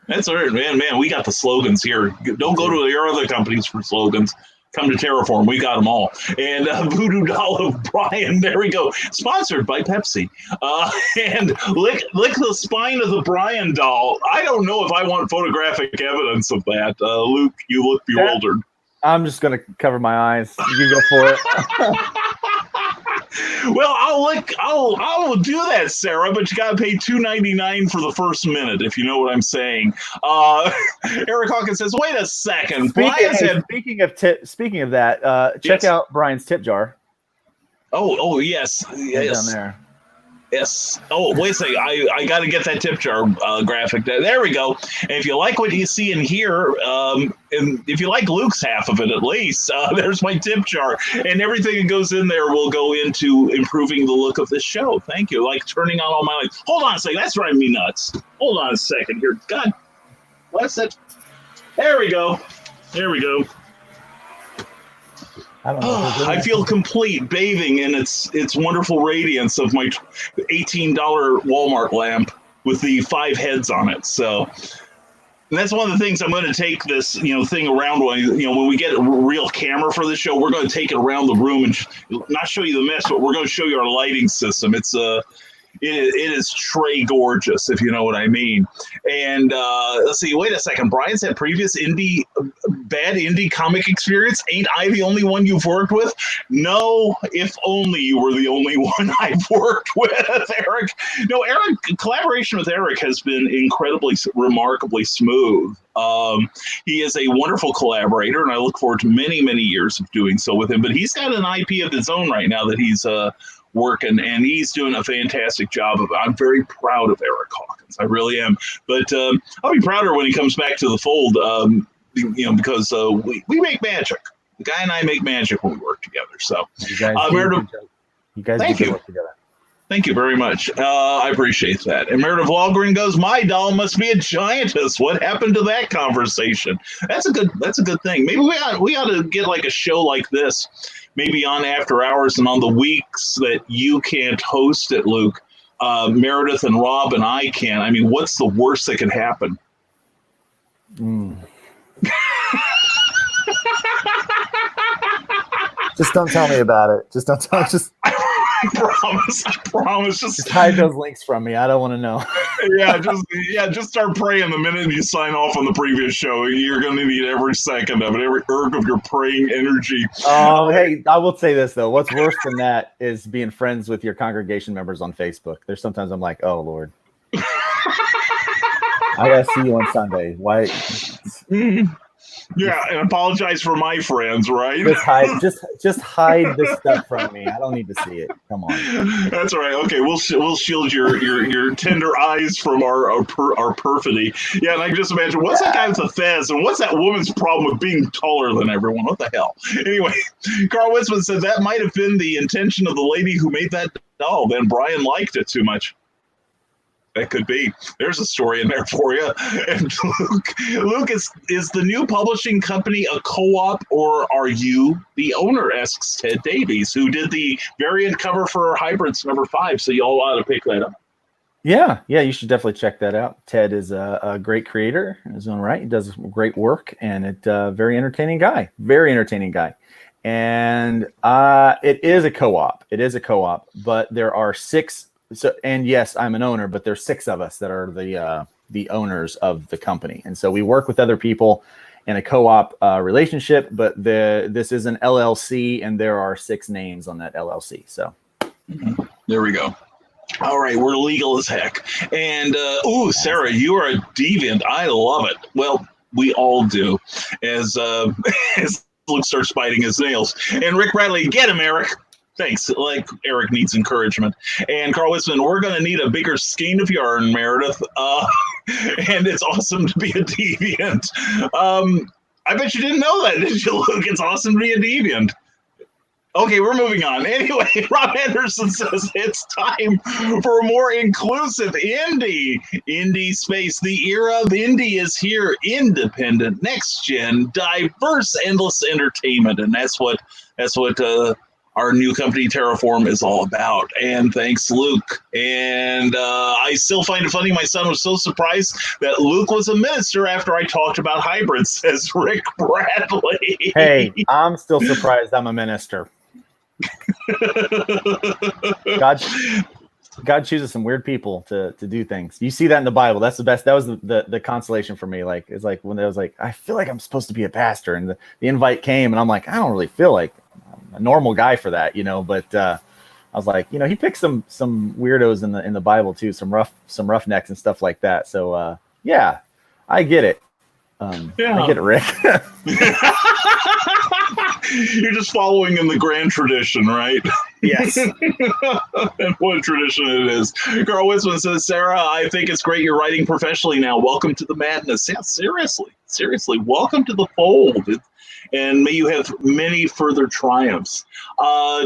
That's right, man. We got the slogans here. Don't go to your other companies for slogans. Come to Terraform. We got them all. And Voodoo Doll of Brian. There we go. Sponsored by Pepsi. And lick the spine of the Brian doll. I don't know if I want photographic evidence of that. Luke, you look bewildered. I'm just going to cover my eyes. You go for it. Well, I'll do that, Sarah, but you got to pay $2.99 for the first minute, if you know what I'm saying. Eric Hawkins says, "Wait a second." Speaking of that, check out Brian's tip jar. Oh, yes. Down there. Yes. Oh, wait a second. I got to get that tip jar graphic. There we go. And if you like what you see in here, and if you like Luke's half of it at least, there's my tip jar. And everything that goes in there will go into improving the look of this show. Thank you. Like turning on all my lights. Hold on a second. That's driving me nuts. Hold on a second here. God. What's that? There we go. I feel complete, bathing in its wonderful radiance of my $18 Walmart lamp with the 5 heads on it. So and that's one of the things I'm going to take this thing around when we get a real camera for this show. We're going to take it around the room and not show you the mess, but we're going to show you our lighting system. It's It is Trey gorgeous, if you know what I mean. And let's see, wait a second. Brian's had previous bad indie comic experience. Ain't I the only one you've worked with? No, if only you were the only one I've worked with, Eric. No, Eric, collaboration with Eric has been incredibly, remarkably smooth. He is a wonderful collaborator, and I look forward to many, many years of doing so with him. But he's got an IP of his own right now that he's working, and he's doing a fantastic job of it. I'm very proud of Eric Hawkins. I really am. But I'll be prouder when he comes back to the fold, because we make magic. The guy and I make magic when we work together. So, you guys thank you. Work together. Thank you very much. I appreciate that. And Meredith Walgren goes, "My doll must be a giantess. What happened to that conversation?" That's a good thing. Maybe we ought to get like a show like this, maybe on after hours, and on the weeks that you can't host it, Luke, Meredith and Rob and I can. I mean, what's the worst that could happen? Just don't tell me about it. Just don't tell. I promise. Just hide those links from me. I don't want to know. Just start praying the minute you sign off on the previous show. You're going to need every second of it, every erg of your praying energy. Oh, hey, I will say this though. What's worse than that is being friends with your congregation members on Facebook. There's sometimes I'm like, oh Lord, I gotta see you on Sunday. Why? Yeah, and apologize for my friends, right? Just hide this stuff from me. I don't need to see it. Come on. That's all right. Okay, we'll shield your tender eyes from our perfidy. Yeah, and I can just imagine, what's that guy with the fez, and what's that woman's problem with being taller than everyone? What the hell? Anyway, Carl Witzman said that might have been the intention of the lady who made that doll. Then Brian liked it too much. That could be. There's a story in there for you. And Luke, is the new publishing company a co-op, or are you the owner? Asks Ted Davies, who did the variant cover for Hybrids #5. So y'all ought to pick that up. Yeah, you should definitely check that out. Ted is a great creator in his own right. He does great work, and very entertaining guy. And it is a co-op. But there are 6. So, and yes, I'm an owner, but there's 6 of us that are the owners of the company, and so we work with other people in a co-op relationship. But this is an LLC, and there are 6 names on that LLC. So there we go. All right, we're legal as heck. And Sarah, you are a deviant. I love it. Well, we all do. As Luke starts biting his nails, and Rick Bradley, get him, Eric. Thanks. Like, Eric needs encouragement. And Carl Witzman, we're going to need a bigger skein of yarn, Meredith. And it's awesome to be a deviant. I bet you didn't know that, did you, Luke? It's awesome to be a deviant. Okay, we're moving on. Anyway, Rob Anderson says it's time for a more inclusive indie space. The era of indie is here. Independent, next gen, diverse, endless entertainment, and that's what our new company Terraform is all about. And thanks, Luke. And I still find it funny. My son was so surprised that Luke was a minister after I talked about hybrids, says Rick Bradley. Hey, I'm still surprised I'm a minister. God chooses some weird people to do things. You see that in the Bible. That's the best. That was the consolation for me. Like, it's like when I was like, I feel like I'm supposed to be a pastor, and the invite came, and I'm like, I don't really feel like a normal guy for that, but I was like, he picked some weirdos in the Bible too, some roughnecks and stuff like that. So yeah, I get it. I get it, Rick. You're just following in the grand tradition, right? Yes. And what a tradition it is. Carl Witzman says, Sarah, I think it's great you're writing professionally now. Welcome to the madness. Yeah, seriously, welcome to the fold. And may you have many further triumphs.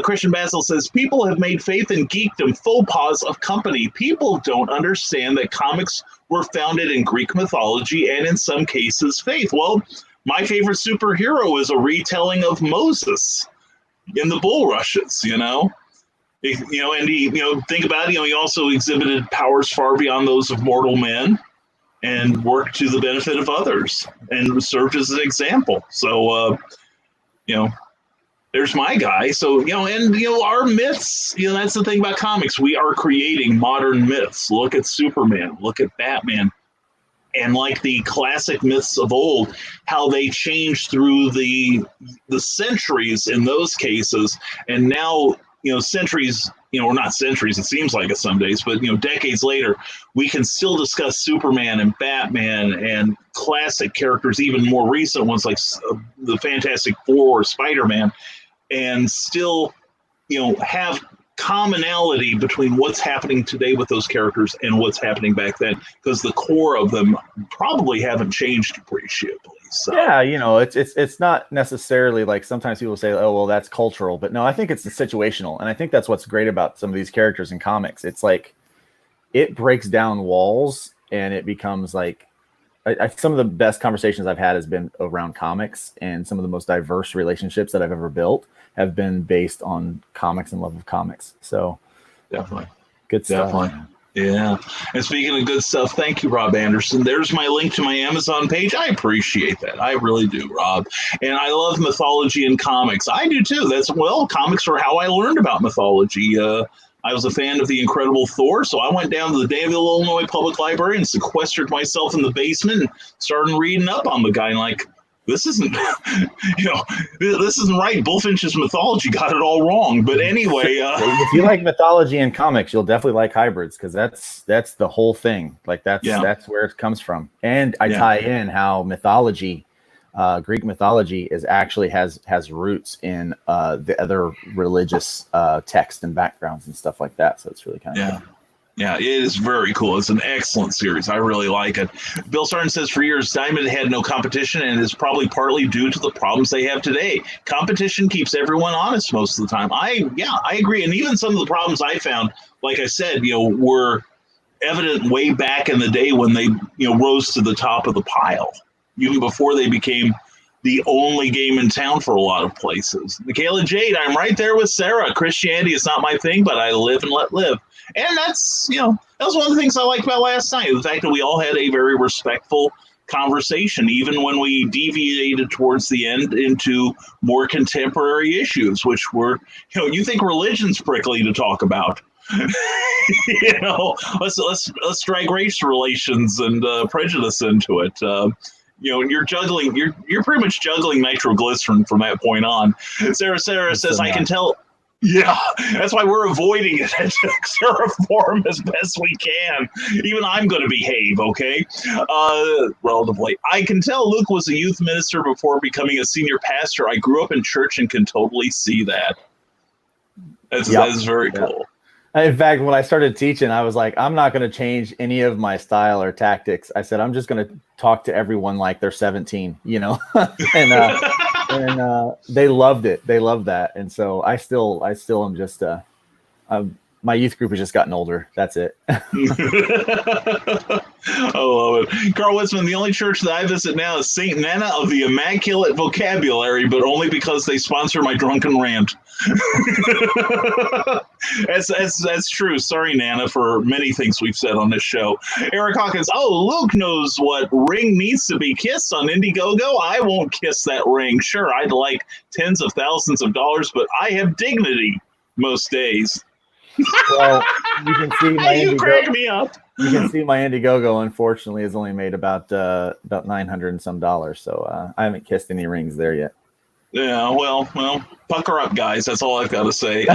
Christian Basil says, people have made faith and geekdom faux pas of company. People don't understand that comics were founded in Greek mythology and in some cases faith. Well, my favorite superhero is a retelling of Moses in the bulrushes, and he, think about it, he also exhibited powers far beyond those of mortal men, and worked to the benefit of others and served as an example. So, there's my guy. So, and, our myths, that's the thing about comics. We are creating modern myths. Look at Superman, look at Batman. And like the classic myths of old, how they changed through the centuries in those cases. And now, centuries, or not centuries, it seems like it some days, but, decades later, we can still discuss Superman and Batman and classic characters, even more recent ones like the Fantastic Four or Spider-Man, and still, have commonality between what's happening today with those characters and what's happening back then, because the core of them probably haven't changed appreciably. So yeah, it's not necessarily like sometimes people say, oh, well, that's cultural, but no, I think it's situational. And I think that's what's great about some of these characters in comics. It's like it breaks down walls and it becomes like some of the best conversations I've had has been around comics, and some of the most diverse relationships that I've ever built have been based on comics and love of comics. So definitely. Good stuff. Definitely. Yeah. And speaking of good stuff, thank you, Rob Anderson. There's my link to my Amazon page. I appreciate that. I really do, Rob. And I love mythology and comics. I do too. Comics are how I learned about mythology. I was a fan of the Incredible Thor, so I went down to the Danville, Illinois Public Library and sequestered myself in the basement and started reading up on the guy. And like, this isn't, this isn't right. Bullfinch's mythology got it all wrong. But anyway, if you like mythology and comics, you'll definitely like hybrids, because that's the whole thing. Like that's where it comes from. And I tie in how mythology, Greek mythology, is actually has roots in the other religious text and backgrounds and stuff like that. So it's really kind of cool. Yeah, it is very cool. It's an excellent series. I really like it. Bill Sargent says, for years, Diamond had no competition, and it's probably partly due to the problems they have today. Competition keeps everyone honest most of the time. I agree. And even some of the problems I found, like I said, were evident way back in the day when they, rose to the top of the pile, even before they became the only game in town for a lot of places. Michaela Jade, I'm right there with Sarah. Christianity is not my thing, but I live and let live. And that's, that was one of the things I liked about last night, the fact that we all had a very respectful conversation, even when we deviated towards the end into more contemporary issues, which were, you think religion's prickly to talk about. Let's drag race relations and prejudice into it. You're juggling, you're pretty much juggling nitroglycerin from that point on. Sarah says, I can tell. Yeah, that's why we're avoiding it at Terraform as best we can. Even I'm going to behave, okay? Relatively. I can tell Luke was a youth minister before becoming a senior pastor. I grew up in church and can totally see that. That is very cool. In fact, when I started teaching, I was like, I'm not going to change any of my style or tactics. I said, I'm just going to talk to everyone like they're 17, and they loved it. They loved that. And so I still am just, my youth group has just gotten older. That's it. I love it. Carl Witzman, the only church that I visit now is St. Nana of the Immaculate Vocabulary, but only because they sponsor my drunken rant. That's true. Sorry, Nana, for many things we've said on this show. Eric Hawkins, Luke knows what ring needs to be kissed on IndieGoGo. I won't kiss that ring. Sure, I'd like tens of thousands of dollars, but I have dignity most days. Well, you can see my you crack me up. You can see my IndieGoGo, unfortunately, has only made about $900 and some dollars. So I haven't kissed any rings there yet. Yeah, well, pucker up, guys. That's all I've got to say.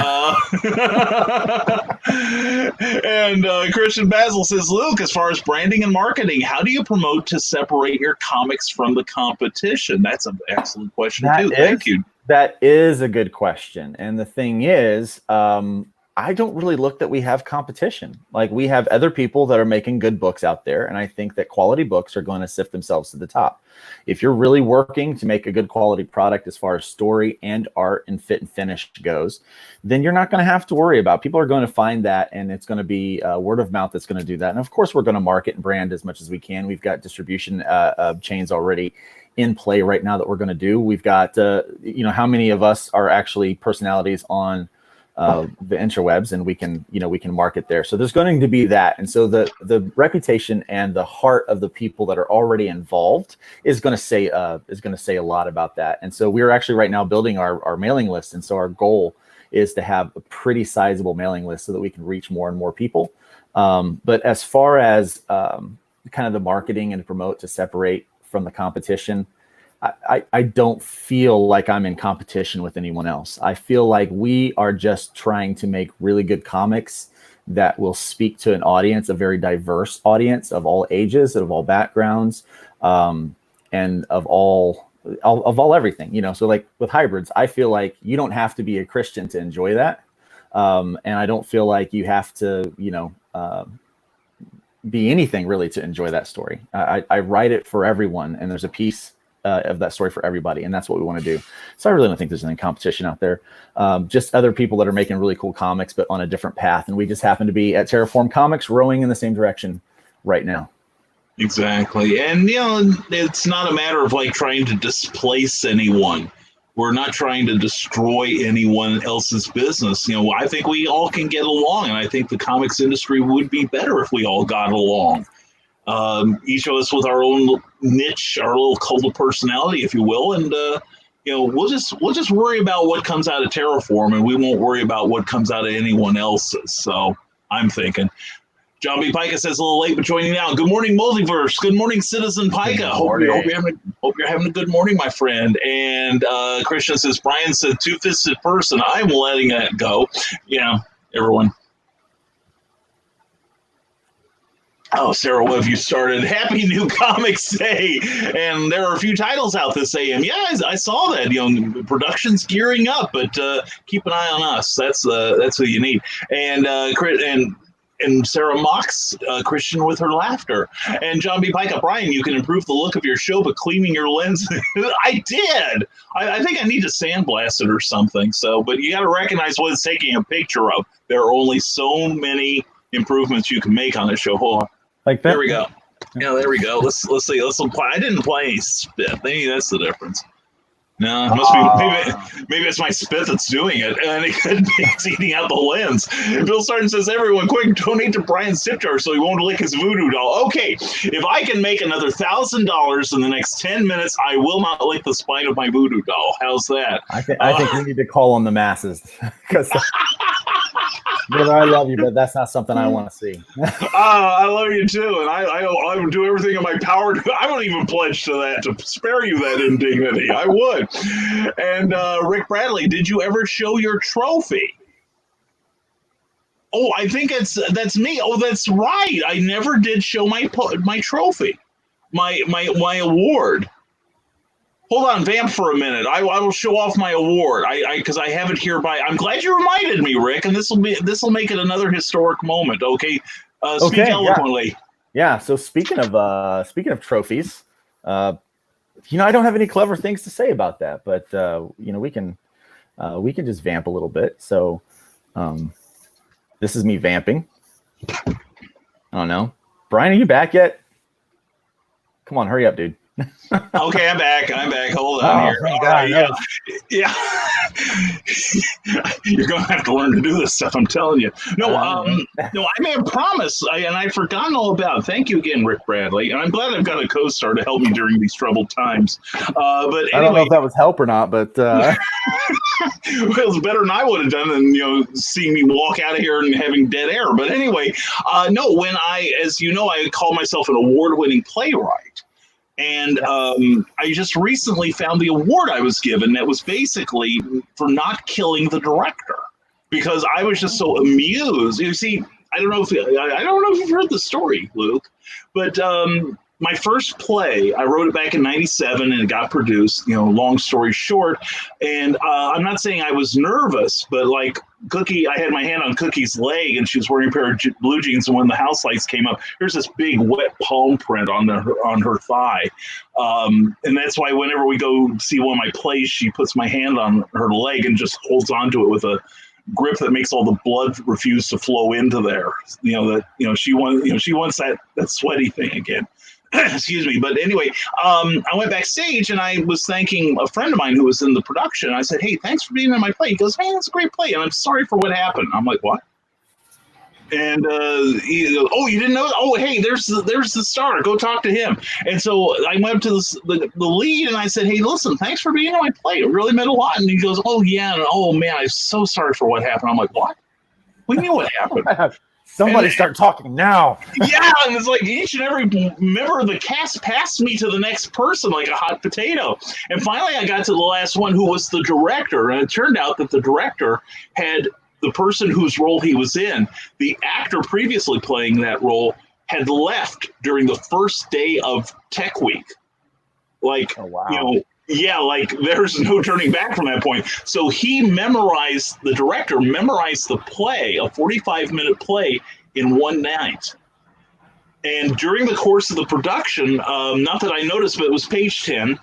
And Christian Basil says, Luke, as far as branding and marketing, how do you promote to separate your comics from the competition? That's an excellent question, too. Thank you. That is a good question. And the thing is, I don't really look that we have competition. Like, we have other people that are making good books out there, and I think that quality books are going to sift themselves to the top. If you're really working to make a good quality product as far as story and art and fit and finish goes, then you're not going to have to worry about. People are going to find that, and it's going to be word of mouth that's going to do that. And of course, we're going to market and brand as much as we can. We've got distribution chains already in play right now that we're going to do. We've got, how many of us are actually personalities on the interwebs, and we can market there. So there's going to be that. And so the reputation and the heart of the people that are already involved is going to say a lot about that. And so we're actually right now building our mailing list. And so our goal is to have a pretty sizable mailing list so that we can reach more and more people. But as far as kind of the marketing and promote to separate from the competition, I don't feel like I'm in competition with anyone else. I feel like we are just trying to make really good comics that will speak to an audience, a very diverse audience of all ages, of all backgrounds, and of all everything. So like with hybrids, I feel like you don't have to be a Christian to enjoy that. And I don't feel like you have to, be anything really to enjoy that story. I write it for everyone, and there's a piece of that story for everybody, and that's what we want to do. So I really don't think there's any competition out there. Just other people that are making really cool comics, but on a different path, and we just happen to be at Terraform Comics, rowing in the same direction right now. Exactly, and it's not a matter of like trying to displace anyone. We're not trying to destroy anyone else's business. I think we all can get along, and I think the comics industry would be better if we all got along. Each of us with our own niche, our little cult of personality, if you will, and we'll just worry about what comes out of Terraform, and we won't worry about what comes out of anyone else's. So I'm thinking. John B. Pica says a little late, but joining now. Good morning, Multiverse. Good morning, Citizen Pica. Hope you're having a good morning, my friend. And Christian says, Brian said two-fisted person. I'm letting that go. Yeah, everyone. Oh, Sarah, what have you started? Happy New Comics Day. And there are a few titles out this AM. Yeah, I saw that. Production's gearing up, but keep an eye on us. That's who you need. And Sarah mocks Christian with her laughter. And John B. Pica, Brian, you can improve the look of your show by cleaning your lens. I did. I think I need to sandblast it or something. So, but you got to recognize what it's taking a picture of. There are only so many improvements you can make on the show. Hold on. Like that. There we go. Yeah, there we go. Let's see. Let's apply. I didn't apply any spit. Maybe that's the difference. No, it must be maybe it's my spit that's doing it, and it's eating out the lens. Bill Sargent says, "Everyone, quick, donate to Brian's tip jar so he won't lick his voodoo doll." Okay, if I can make another $1,000 in the next 10 minutes, I will not lick the spine of my voodoo doll. How's that? I think we need to call on the masses because. Brother, I love you, but that's not something I want to see. I love you too, and I would do everything in my power. I won't even pledge to that to spare you that indignity. I would. And Rick Bradley, did you ever show your trophy? Oh, I think that's me. Oh, that's right. I never did show my trophy, my award. Hold on, vamp for a minute. I will show off my award. Because I have it here by. I'm glad you reminded me, Rick, and this will make it another historic moment. Okay, speak eloquently. Yeah. So speaking of trophies, I don't have any clever things to say about that, but we can just vamp a little bit. So, this is me vamping. I don't know, Brian, are you back yet? Come on, hurry up, dude. Okay, I'm back. Hold on here. Thank God, right, yeah. You're gonna have to learn to do this stuff. I'm telling you. No, I made a promise, and I'd forgotten all about it. Thank you again, Rick Bradley. And I'm glad I've got a co-star to help me during these troubled times. But anyway, I don't know if that was help or not, but well, it's better than I would have done than seeing me walk out of here and having dead air. But anyway, no. When as you know, I call myself an award-winning playwright. And I just recently found the award I was given that was basically for not killing the director, because I was just so amused. You see, I don't know if you've heard the story, Luke, but my first play, I wrote it back in '97 and it got produced, long story short. And I'm not saying I was nervous, but like Cookie, I had my hand on Cookie's leg and she was wearing a pair of blue jeans. And when the house lights came up, there's this big wet palm print on her thigh. And that's why whenever we go see one of my plays, she puts my hand on her leg and just holds onto it with a grip that makes all the blood refuse to flow into there. She wants that sweaty thing again. Excuse me. But anyway, I went backstage and I was thanking a friend of mine who was in the production. I said, "Hey, thanks for being in my play." He goes, "Man, that's a great play, and I'm sorry for what happened." I'm like, "What?" And he goes, "Oh, you didn't know? Oh, hey, there's the star. Go talk to him." And so I went up to the lead and I said, "Hey, listen, thanks for being in my play. It really meant a lot." And he goes, "Oh yeah, and, oh man, I'm so sorry for what happened." I'm like, "What? We knew what happened." Somebody start talking now. Yeah, and it's like each and every member of the cast passed me to the next person like a hot potato. And finally, I got to the last one, who was the director. And it turned out that the director had the person whose role he was in, the actor previously playing that role, had left during the first day of Tech Week. Like, Oh, wow. you know, yeah, like there's no turning back from that point. So the director memorized the play, a 45-minute play, in one night. And during the course of the production, not that I noticed, but it was page 10,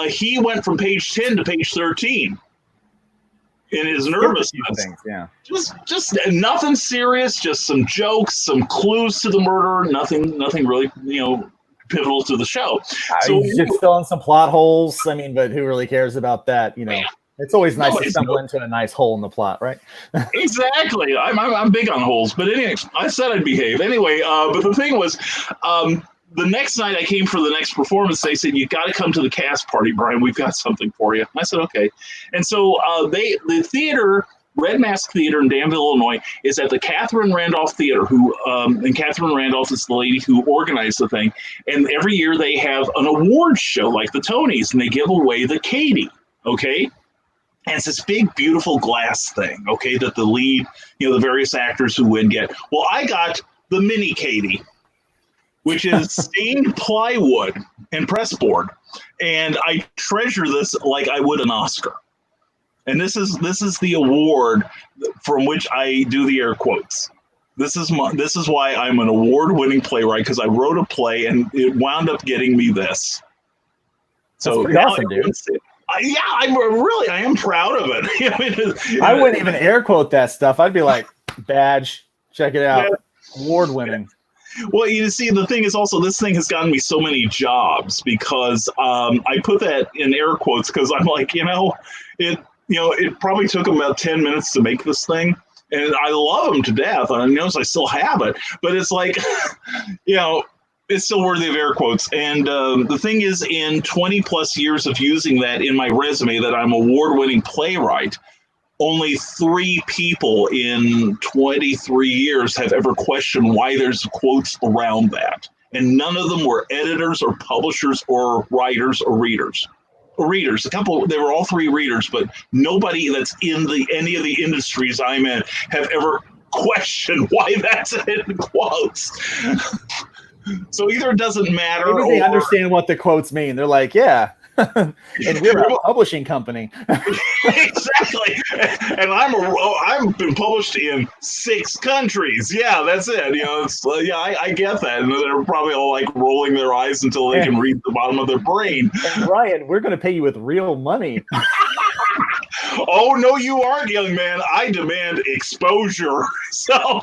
he went from page 10 to page 13 in his nervousness. Yeah. Just nothing serious, just some jokes, some clues to the murder, nothing really, pivotal to the show. So He's just filling some plot holes. I mean, but who really cares about that? It's always nice to stumble into a nice hole in the plot, right? Exactly. I'm big on holes, but anyway, I said I'd behave anyway. But the thing was, the next night I came for the next performance. They said, "You got to come to the cast party, Brian. We've got something for you." I said, "Okay." And so the theater, Red Mask Theater in Danville, Illinois, is at the Catherine Randolph Theater. And Catherine Randolph is the lady who organized the thing. And every year they have an awards show like the Tonys, and they give away the Katie. Okay. And it's this big, beautiful glass thing, okay, that the lead, the various actors who win get. Well, I got the mini Katie, which is stained plywood and pressboard. And I treasure this like I would an Oscar. And this is the award from which I do the air quotes. This is why I'm an award-winning playwright, because I wrote a play and it wound up getting me this. So that's pretty awesome, dude. I am proud of it. I wouldn't even air quote that stuff. I'd be like, badge, check it out, award winning. Well, you see, the thing is also, this thing has gotten me so many jobs because I put that in air quotes because I'm like, it probably took them about 10 minutes to make this thing. And I love them to death. And I notice I still have it. But it's like, it's still worthy of air quotes. And the thing is, in 20 plus years of using that in my resume, that I'm award-winning playwright, only 3 people in 23 years have ever questioned why there's quotes around that. And none of them were editors or publishers or writers or readers. A couple, they were all 3 readers, but nobody that's in any of the industries I'm in have ever questioned why that's in quotes. So either it doesn't matter. Maybe they understand what the quotes mean. They're like, yeah. And we're a publishing company. Exactly. And I've been published in 6 countries. Yeah, that's it. I get that. And they're probably all like rolling their eyes until they can read the bottom of their brain. And Ryan, we're going to pay you with real money. Oh, no, you aren't, young man. I demand exposure. So...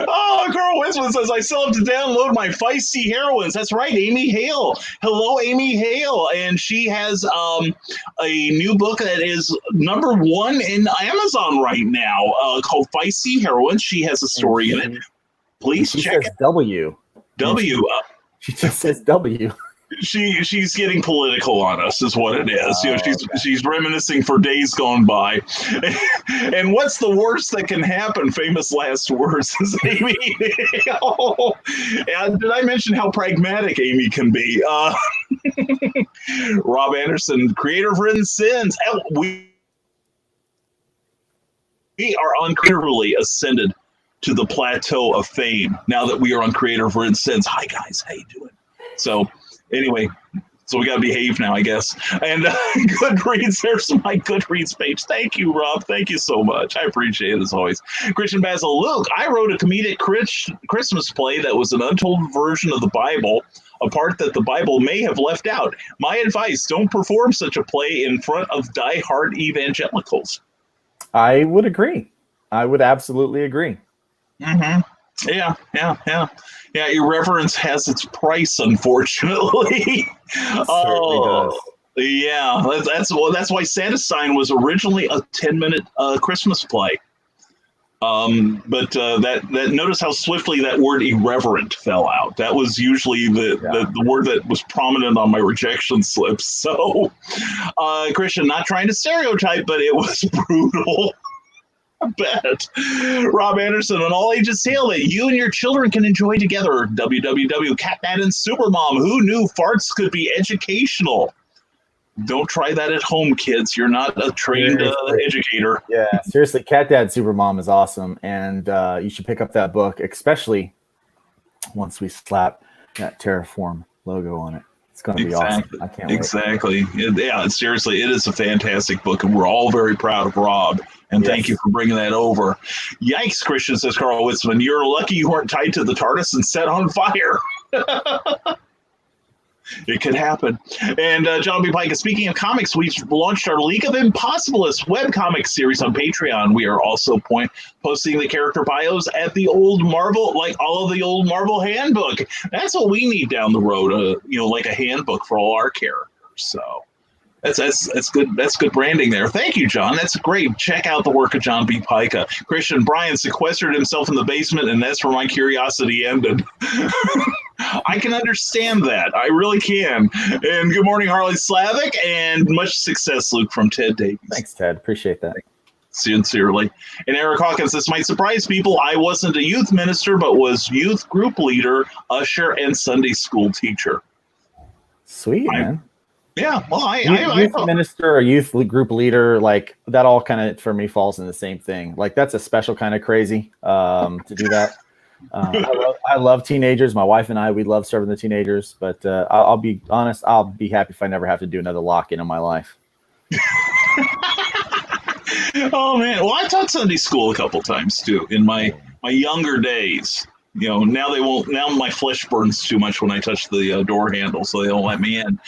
Oh, Carl Winsman says, "I still have to download my feisty heroines." That's right, Amy Hale. Hello, Amy Hale. And she has a new book that is #1 in Amazon right now called Feisty Heroines. She has a story in it. Please check it. W. She just says W. She's getting political on us, is what it is. She's reminiscing for days gone by. And what's the worst that can happen? Famous last words, is Amy. And did I mention how pragmatic Amy can be? Rob Anderson, creator of Written Sins. We are unclearly ascended to the plateau of fame now that we are on Creator of Written Sins. Hi guys, how you doing? So anyway, so we got to behave now, I guess. And Goodreads, there's my Goodreads page. Thank you, Rob. Thank you so much. I appreciate it as always. Christian Basil, Luke, I wrote a comedic Christmas play that was an untold version of the Bible, a part that the Bible may have left out. My advice, don't perform such a play in front of diehard evangelicals. I would agree. I would absolutely agree. Mm-hmm. Yeah. Irreverence has its price, unfortunately. It certainly does. Yeah. That's why Santa Sign was originally a 10-minute Christmas play. But that notice how swiftly that word irreverent fell out. That was usually the word that was prominent on my rejection slips. So, Christian, not trying to stereotype, but it was brutal. I bet. Rob Anderson, an all-ages tale that you and your children can enjoy together. www. Catman and Supermom. Who knew farts could be educational? Don't try that at home, kids. You're not a trained educator. Yeah, seriously, Cat Dad Supermom is awesome, and you should pick up that book, especially once we slap that Terraform logo on it. It's going to be awesome. I can't wait. Exactly. Yeah, seriously, it is a fantastic book, and we're all very proud of Rob. And thank you for bringing that over. Yikes, Christian, says Carl Witzman. You're lucky you weren't tied to the TARDIS and set on fire. It could happen. And John B. Pike, speaking of comics, we've launched our League of Impossibilists webcomic series on Patreon. We are also posting the character bios at the old Marvel, like all of the old Marvel handbook. That's what we need down the road, like a handbook for all our characters. So that's good. That's good branding there. Thank you, John. That's great. Check out the work of John B. Pica. Christian Bryan sequestered himself in the basement, and that's where my curiosity ended. I can understand that. I really can. And good morning, Harley Slavic, and much success, Luke, from Ted Davies. Thanks, Ted. Appreciate that. Sincerely. And Eric Hawkins, this might surprise people. I wasn't a youth minister, but was youth group leader, usher, and Sunday school teacher. Sweet, man. Yeah, well, youth minister or youth group leader, like that all kind of for me falls in the same thing. Like that's a special kind of crazy to do that. I love teenagers. My wife and we love serving the teenagers. But I'll be honest, I'll be happy if I never have to do another lock-in in my life. Oh man, well, I taught Sunday school a couple times too in my younger days. Now they won't. Now my flesh burns too much when I touch the door handle, so they don't let me in.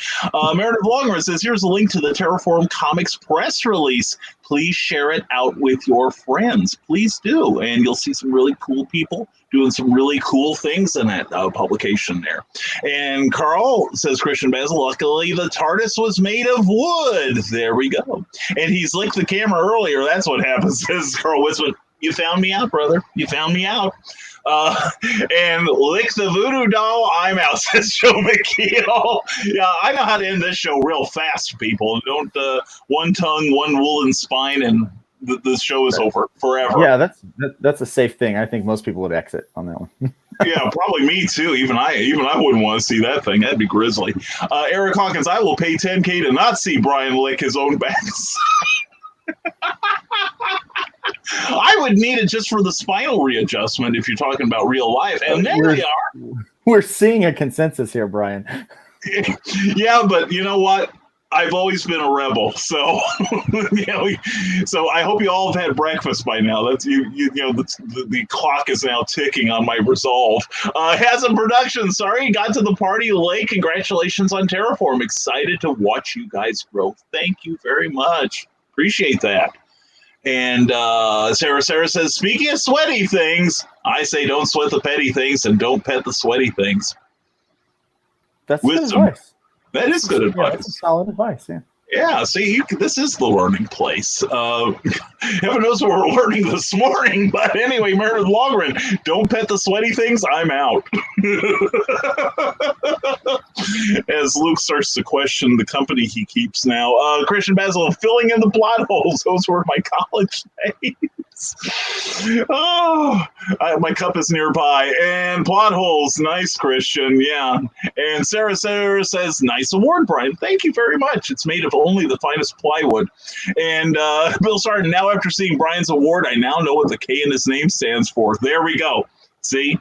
Meredith Longman says, "Here's a link to the Terraform Comics press release. Please share it out with your friends. Please do, and you'll see some really cool people doing some really cool things in that publication there." And Carl says, "Christian Basil, luckily the TARDIS was made of wood." There we go. And he's licked the camera earlier. That's what happens. Says Carl Witzman. You found me out, brother. You found me out. And lick the voodoo doll, I'm out, says Joe McKeel. Yeah, I know how to end this show real fast, people. Don't one tongue, one woolen spine, and the show is over forever. Yeah, that's a safe thing. I think most people would exit on that one. Yeah, probably me too. Even I wouldn't want to see that thing. That'd be grisly. Eric Hawkins, I will pay $10K to not see Brian lick his own backside. I would need it just for the spinal readjustment if you're talking about real life. And there we are. We're seeing a consensus here, Brian. Yeah, but you know what? I've always been a rebel, so so I hope you all have had breakfast by now. That's the clock is now ticking on my resolve. Hasn't production, got to the party late. Congratulations on Terraform. Excited to watch you guys grow. Thank you very much. Appreciate that. And Sarah says, speaking of sweaty things, I say don't sweat the petty things and don't pet the sweaty things. That's good advice. That is good advice. That's solid advice, yeah. Yeah, see, this is the learning place. Heaven knows what we're learning this morning. But anyway, Meredith Longren, don't pet the sweaty things, I'm out. As Luke starts to question the company he keeps now. Christian Basil, filling in the plot holes. Those were my college days. My cup is nearby. And plot holes, nice, Christian, yeah. And Sarah says, nice award, Brian. Thank you very much. It's made of only the finest plywood. And Bill Sarton, now after seeing Brian's award, I now know what the K in his name stands for. There we go. See?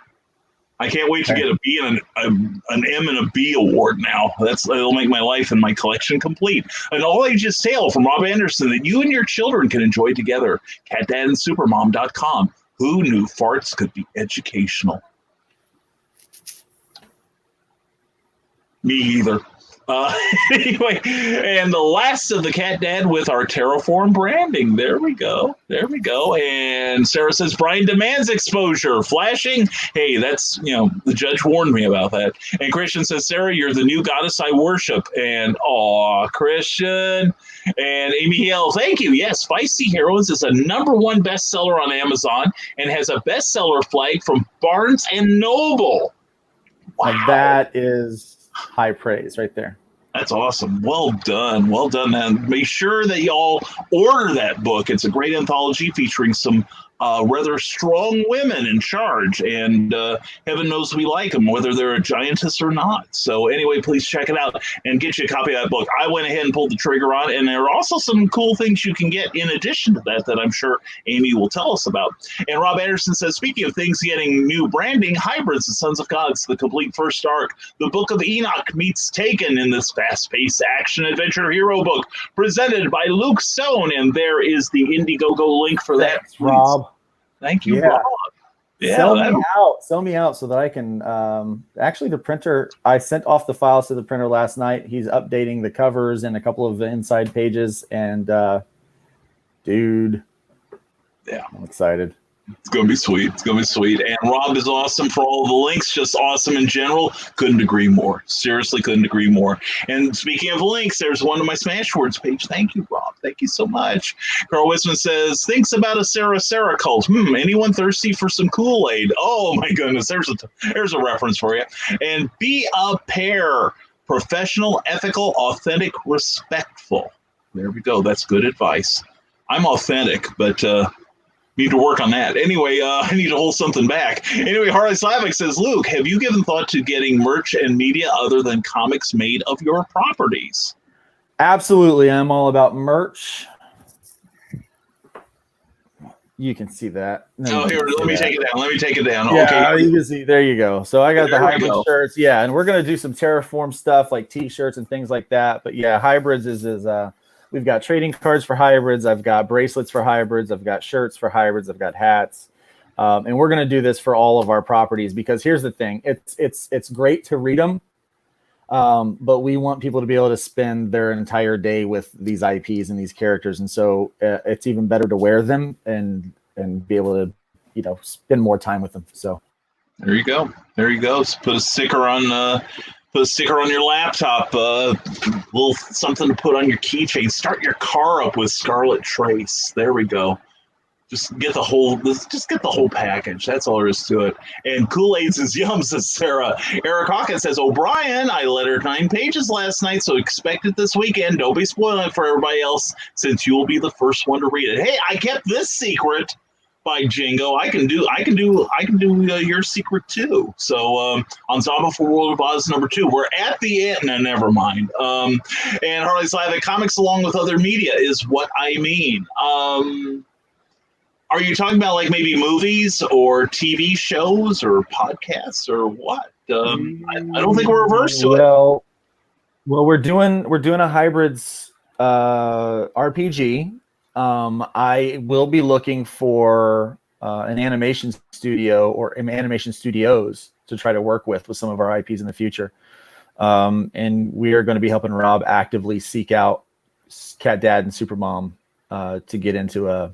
I can't wait to get a B and an M and a B award now. It'll make my life and my collection complete. An all-ages tale from Rob Anderson that you and your children can enjoy together. CatDadandSupermom.com. Who knew farts could be educational? Me either. Uh, anyway, and the last of the Cat Dad with our Terraform branding. There we go. There we go. And Sarah says, Brian demands exposure. Flashing. Hey, that's, the judge warned me about that. And Christian says, Sarah, you're the new goddess I worship. And, Christian. And Amy Hill, thank you. Yes, Spicy Heroes is a #1 bestseller on Amazon and has a bestseller flag from Barnes and Noble. Wow. Like, that is high praise right there. That's awesome. Well done. Well done. And make sure that y'all order that book. It's a great anthology featuring some rather strong women in charge. And heaven knows we like them, whether they're a giantess or not. So anyway, please check it out and get you a copy of that book. I went ahead and pulled the trigger on it. And there are also some cool things you can get in addition to that I'm sure Amy will tell us about. And Rob Anderson says, speaking of things getting new branding, Hybrids, the Sons of Gods, the complete first arc, the Book of Enoch meets Taken in this fast-paced action-adventure hero book presented by Luke Stone. And there is the IndieGoGo link for that. Thanks, Rob. Thank you, Rob. Yeah, sell me out so that I can actually the printer, I sent off the files to the printer last night. He's updating the covers and a couple of the inside pages, and dude, yeah, I'm excited. It's gonna be sweet. It's gonna be sweet. And Rob is awesome for all the links, just awesome in general. Couldn't agree more. Seriously, couldn't agree more. And speaking of links, there's one on my Smashwords page. Thank you, Rob. Thank you so much. Carl Wisman says, thinks about a Sarah cult. Anyone thirsty for some Kool-Aid? Oh my goodness, there's a reference for you. And be a pair. Professional, ethical, authentic, respectful. There we go. That's good advice. I'm authentic, but need to work on that. Anyway, I need to hold something back. Anyway, Harley Slavic says, Luke, have you given thought to getting merch and media other than comics made of your properties? Absolutely. I'm all about merch. You can see that. No, here, let me take it down. Let me take it down. Yeah, okay. You can see. There you go. So I got the hybrid shirts. Yeah, and we're going to do some Terraform stuff like T-shirts and things like that. But yeah, hybrids is we've got trading cards for hybrids. I've got bracelets for hybrids. I've got shirts for hybrids. I've got hats. And we're going to do this for all of our properties because here's the thing. It's great to read them, but we want people to be able to spend their entire day with these IPs and these characters. And so it's even better to wear them and be able to, spend more time with them. So there you go. There you go. So put a sticker on your laptop, little something to put on your keychain. Start your car up with Scarlet Trace. There we go. Just get the whole package. That's all there is to it. And Kool-Aid's is yum, says Sarah. Eric Hawkins says, O'Brien, I lettered 9 pages last night, so expect it this weekend. Don't be spoiling it for everybody else, since you will be the first one to read it. Hey, I kept this secret by Jingo. I can do your secret too. So on Zaba for World of Oz #2, we're at the end. And never mind. And Harley's Live Comics along with other media is what I mean. Are you talking about like maybe movies or TV shows or podcasts or what? I don't think we're averse to it. Well, we're doing a hybrids RPG. I will be looking for an animation studio or animation studios to try to work with some of our IPs in the future. And we are going to be helping Rob actively seek out Cat Dad and Supermom to get into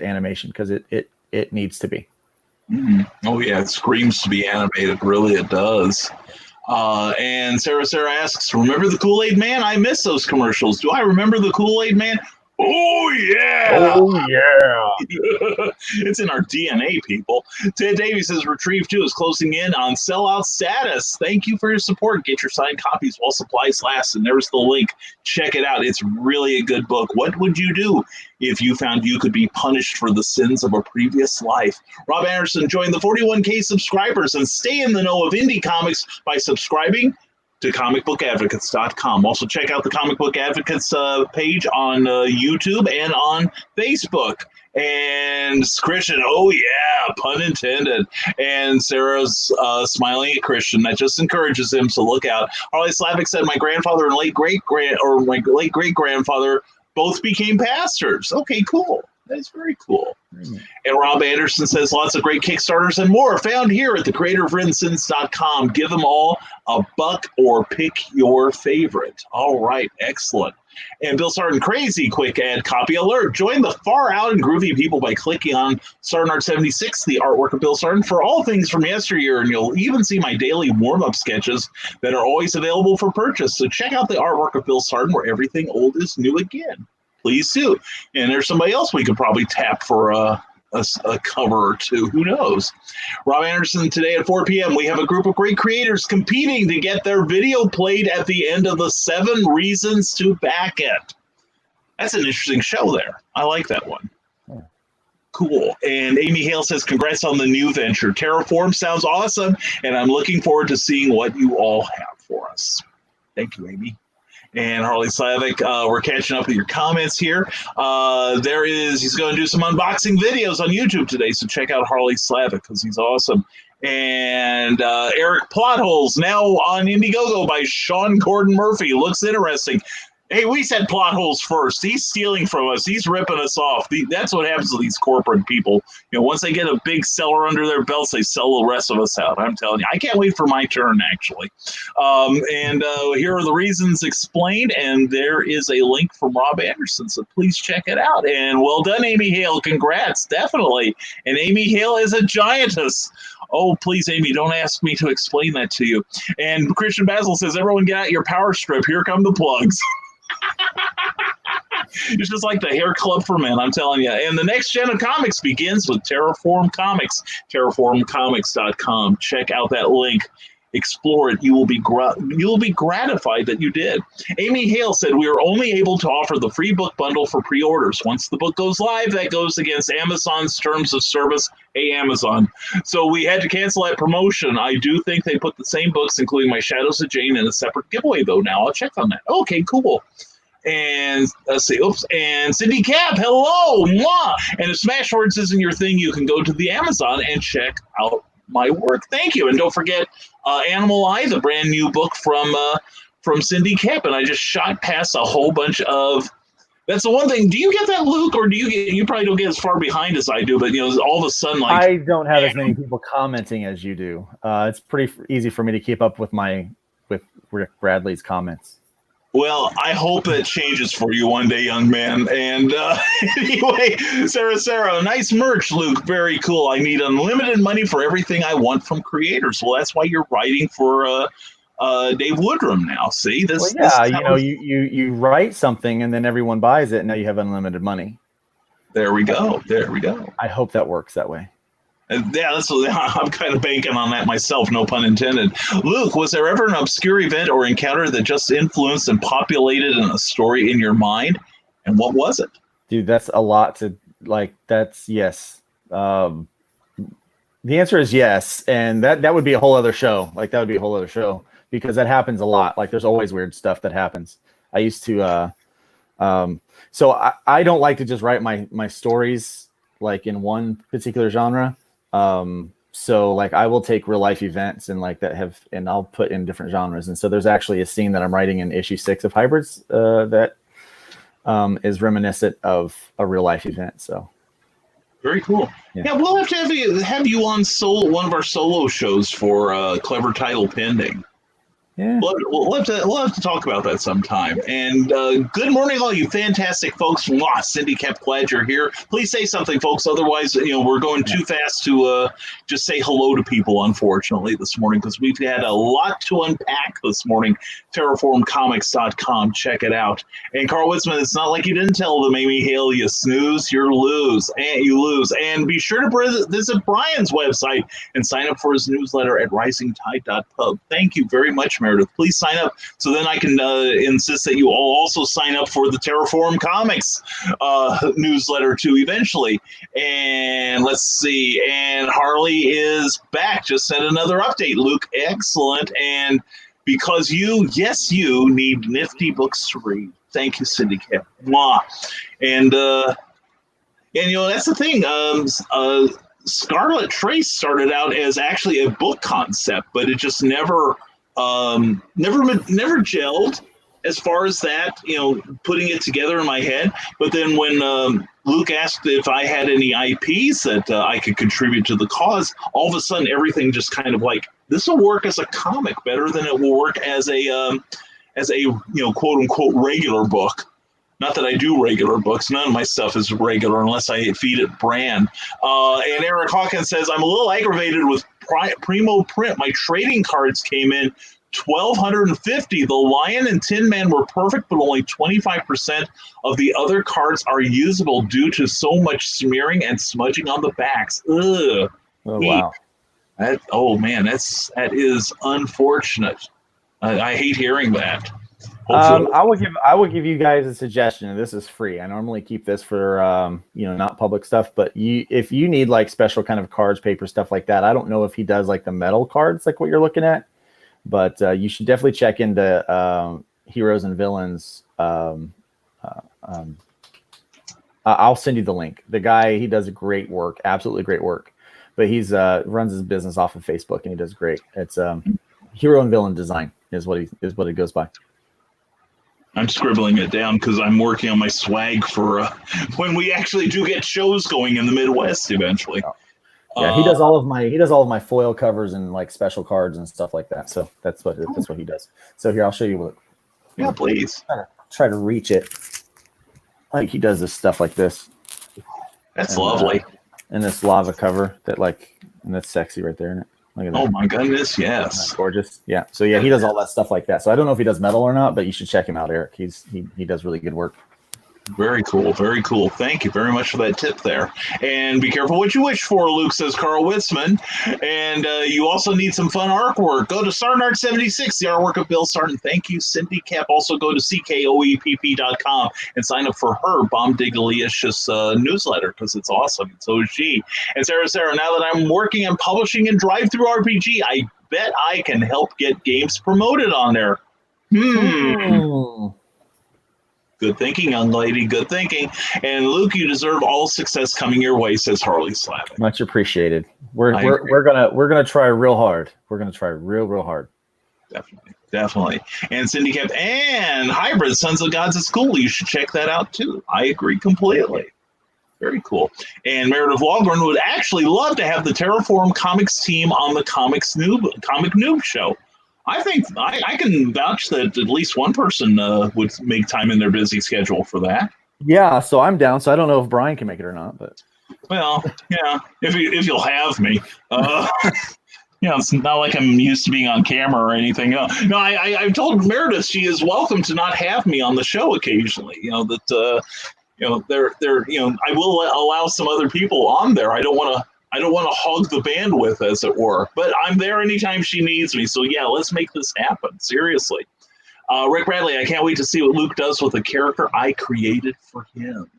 animation because it needs to be. Oh yeah, it screams to be animated. Really, it does. And Sarah asks, remember the Kool-Aid Man? I miss those commercials. Do I remember the Kool-Aid Man? Oh yeah! Oh yeah! It's in our DNA, people. Ted Davies says Retrieve 2 is closing in on sellout status. Thank you for your support. Get your signed copies while supplies last. And there's the link. Check it out. It's really a good book. What would you do if you found you could be punished for the sins of a previous life? Rob Anderson joined the 41K subscribers and stay in the know of indie comics by subscribing to comicbookadvocates.com. Also check out the Comic Book Advocates page on YouTube and on Facebook. And Christian, oh yeah, pun intended. And Sarah's smiling at Christian. That just encourages him, so look out. Harley Slavic said, my grandfather and my late great grandfather both became pastors. Okay, cool. That's very cool. And Rob Anderson says lots of great Kickstarters and more found here at thecreatorofwritten.com. Give them all $1 or pick your favorite. All right, excellent. And Bill Sartin, crazy quick ad copy alert. Join the far out and groovy people by clicking on Sartin Art 76, the artwork of Bill Sartin, for all things from yesteryear. And you'll even see my daily warm-up sketches that are always available for purchase. So check out the artwork of Bill Sartin, where everything old is new again. Please do. And there's somebody else we could probably tap for a cover or two. Who knows? Rob Anderson, today at 4 p.m., we have a group of great creators competing to get their video played at the end of the 7 Reasons to Back It. That's an interesting show there. I like that one. Yeah. Cool. And Amy Hale says, congrats on the new venture. Terraform sounds awesome, and I'm looking forward to seeing what you all have for us. Thank you, Amy. And Harley Slavic, we're catching up with your comments here. He's going to do some unboxing videos on YouTube today, so check out Harley Slavic because he's awesome. And Eric Plotholes, now on IndieGoGo by Sean Gordon Murphy. Looks interesting. Hey, we said plot holes first. He's stealing from us. He's ripping us off. That's what happens to these corporate people. You know, once they get a big seller under their belts, they sell the rest of us out. I'm telling you. I can't wait for my turn, actually. Here are the reasons explained, and there is a link from Rob Anderson, so please check it out. And well done, Amy Hale. Congrats, definitely. And Amy Hale is a giantess. Oh, please, Amy, don't ask me to explain that to you. And Christian Basil says, everyone get out your power strip. Here come the plugs. It's just like the hair club for men, I'm telling you. And the next gen of comics begins with Terraform Comics, terraformcomics.com. Check out that link. Explore it. You will be gratified that you did. Amy Hale said we are only able to offer the free book bundle for pre-orders. Once the book goes live, that goes against Amazon's terms of service. Hey, Amazon. So we had to cancel that promotion. I do think they put the same books, including My Shadows of Jane, in a separate giveaway, though. Now I'll check on that. Okay, cool. And let's see. Oops. And Cindy Cap, hello. Mwah. And if Smashwords isn't your thing, you can go to the Amazon and check out my work. Thank you. And don't forget Animal Eye, the brand new book from Cindy Cap. And I just shot past a whole bunch of. That's the one thing. Do you get that, Luke, or do you probably don't get as far behind as I do? But all of a sudden, like I don't have as many people commenting as you do. It's pretty easy for me to keep up with Rick Bradley's comments. Well, I hope that changes for you one day, young man. And anyway, Sarah, nice merch, Luke. Very cool. I need unlimited money for everything I want from creators. Well, that's why you're writing for Dave Woodrum now. See this? Well, yeah, you write something and then everyone buys it, and now you have unlimited money. There we go. I hope that works that way. Yeah, I'm kind of banking on that myself, no pun intended. Luke, was there ever an obscure event or encounter that just influenced and populated a story in your mind? And what was it? Dude, that's a lot to like. That's yes. The answer is yes, and that would be a whole other show. Like that would be a whole other show because that happens a lot. Like there's always weird stuff that happens. I used to. So I don't like to just write my stories like in one particular genre. So like I will take real life events and like and I'll put in different genres. And so there's actually a scene that I'm writing in issue 6 of Hybrids that is reminiscent of a real life event. So very cool. Yeah, we'll have to have you on one of our solo shows for Clever Title Pending. Yeah, we'll have to talk about that sometime. And good morning, all you fantastic folks. Wow, Cindy Cap, glad you're here. Please say something, folks. Otherwise, we're going too fast to just say hello to people, unfortunately, this morning, because we've had a lot to unpack this morning. TerraformComics.com. Check it out. And Carl Witzman, it's not like you didn't tell them, Amy Hale, you snooze, you lose. And be sure to visit Brian's website and sign up for his newsletter at risingtide.pub. Thank you very much, Meredith. Please sign up so then I can insist that you all also sign up for the Terraform Comics newsletter too eventually. And let's see. And Harley is back. Just sent another update, Luke. Excellent. And because you need nifty books to read. Thank you, Cindy Cap. Mwah. And that's the thing. Scarlet Trace started out as actually a book concept, but it just never gelled as far as that, putting it together in my head. But then when Luke asked if I had any IPs that I could contribute to the cause. All of a sudden, everything just kind of like, this will work as a comic better than it will work as a quote unquote regular book. Not that I do regular books. None of my stuff is regular unless I feed it brand. And Eric Hawkins says, I'm a little aggravated with Primo Print. My trading cards came in 1,250. The Lion and Tin Man were perfect, but only 25% of the other cards are usable due to so much smearing and smudging on the backs. Ugh. Oh, wow. That is unfortunate. I hate hearing that. I will give you guys a suggestion, and this is free. I normally keep this for not public stuff, but if you need like special kind of cards, paper, stuff like that, I don't know if he does like the metal cards like what you're looking at, but you should definitely check into Heroes and Villains. I'll send you the link. The guy, he does great work, absolutely great work, but he's runs his business off of Facebook, and he does great. It's Hero and Villain Design is what it goes by. I'm scribbling it down because I'm working on my swag for when we actually do get shows going in the Midwest eventually. Yeah, he does all of my foil covers and like special cards and stuff like that. So that's what he does. So here, I'll show you what. Yeah, please. Try to reach it. Like he does this stuff like this. That's lovely. And this lava cover and that's sexy right there, isn't it? Look at that. Oh my goodness, yes. Gorgeous. Yeah. So yeah, he does all that stuff like that. So I don't know if he does metal or not, but you should check him out, Eric. He does really good work. Very cool. Very cool. Thank you very much for that tip there. And be careful what you wish for, Luke, says Carl Witzman. And you also need some fun artwork. Go to SarnArt76, the artwork of Bill Sarton. Thank you, Cindy Cap. Also go to CKOEPP.com and sign up for her Bombdigalicious newsletter because it's awesome. And so is she. And Sarah, now that I'm working on publishing and Drive-Thru RPG, I bet I can help get games promoted on there. Good thinking, young lady. Good thinking. And Luke, you deserve all success coming your way, says Harley Slavic. Much appreciated. We're gonna try real hard. We're gonna try real hard. Definitely. And Cindy kept and Hybrid Sons of Gods is cool. You should check that out too. I agree completely. Very cool. And Meredith Walgren would actually love to have the Terraform Comics team on the Comic Noob show. I think I can vouch that at least one person would make time in their busy schedule for that. Yeah, so I'm down. So I don't know if Brian can make it or not, but well, yeah, if you'll have me. It's not like I'm used to being on camera or anything. No, I've told Meredith she is welcome to not have me on the show occasionally. I will allow some other people on there. I don't want to hog the bandwidth, as it were. But I'm there anytime she needs me. So, yeah, let's make this happen. Seriously. Rick Bradley, I can't wait to see what Luke does with the character I created for him.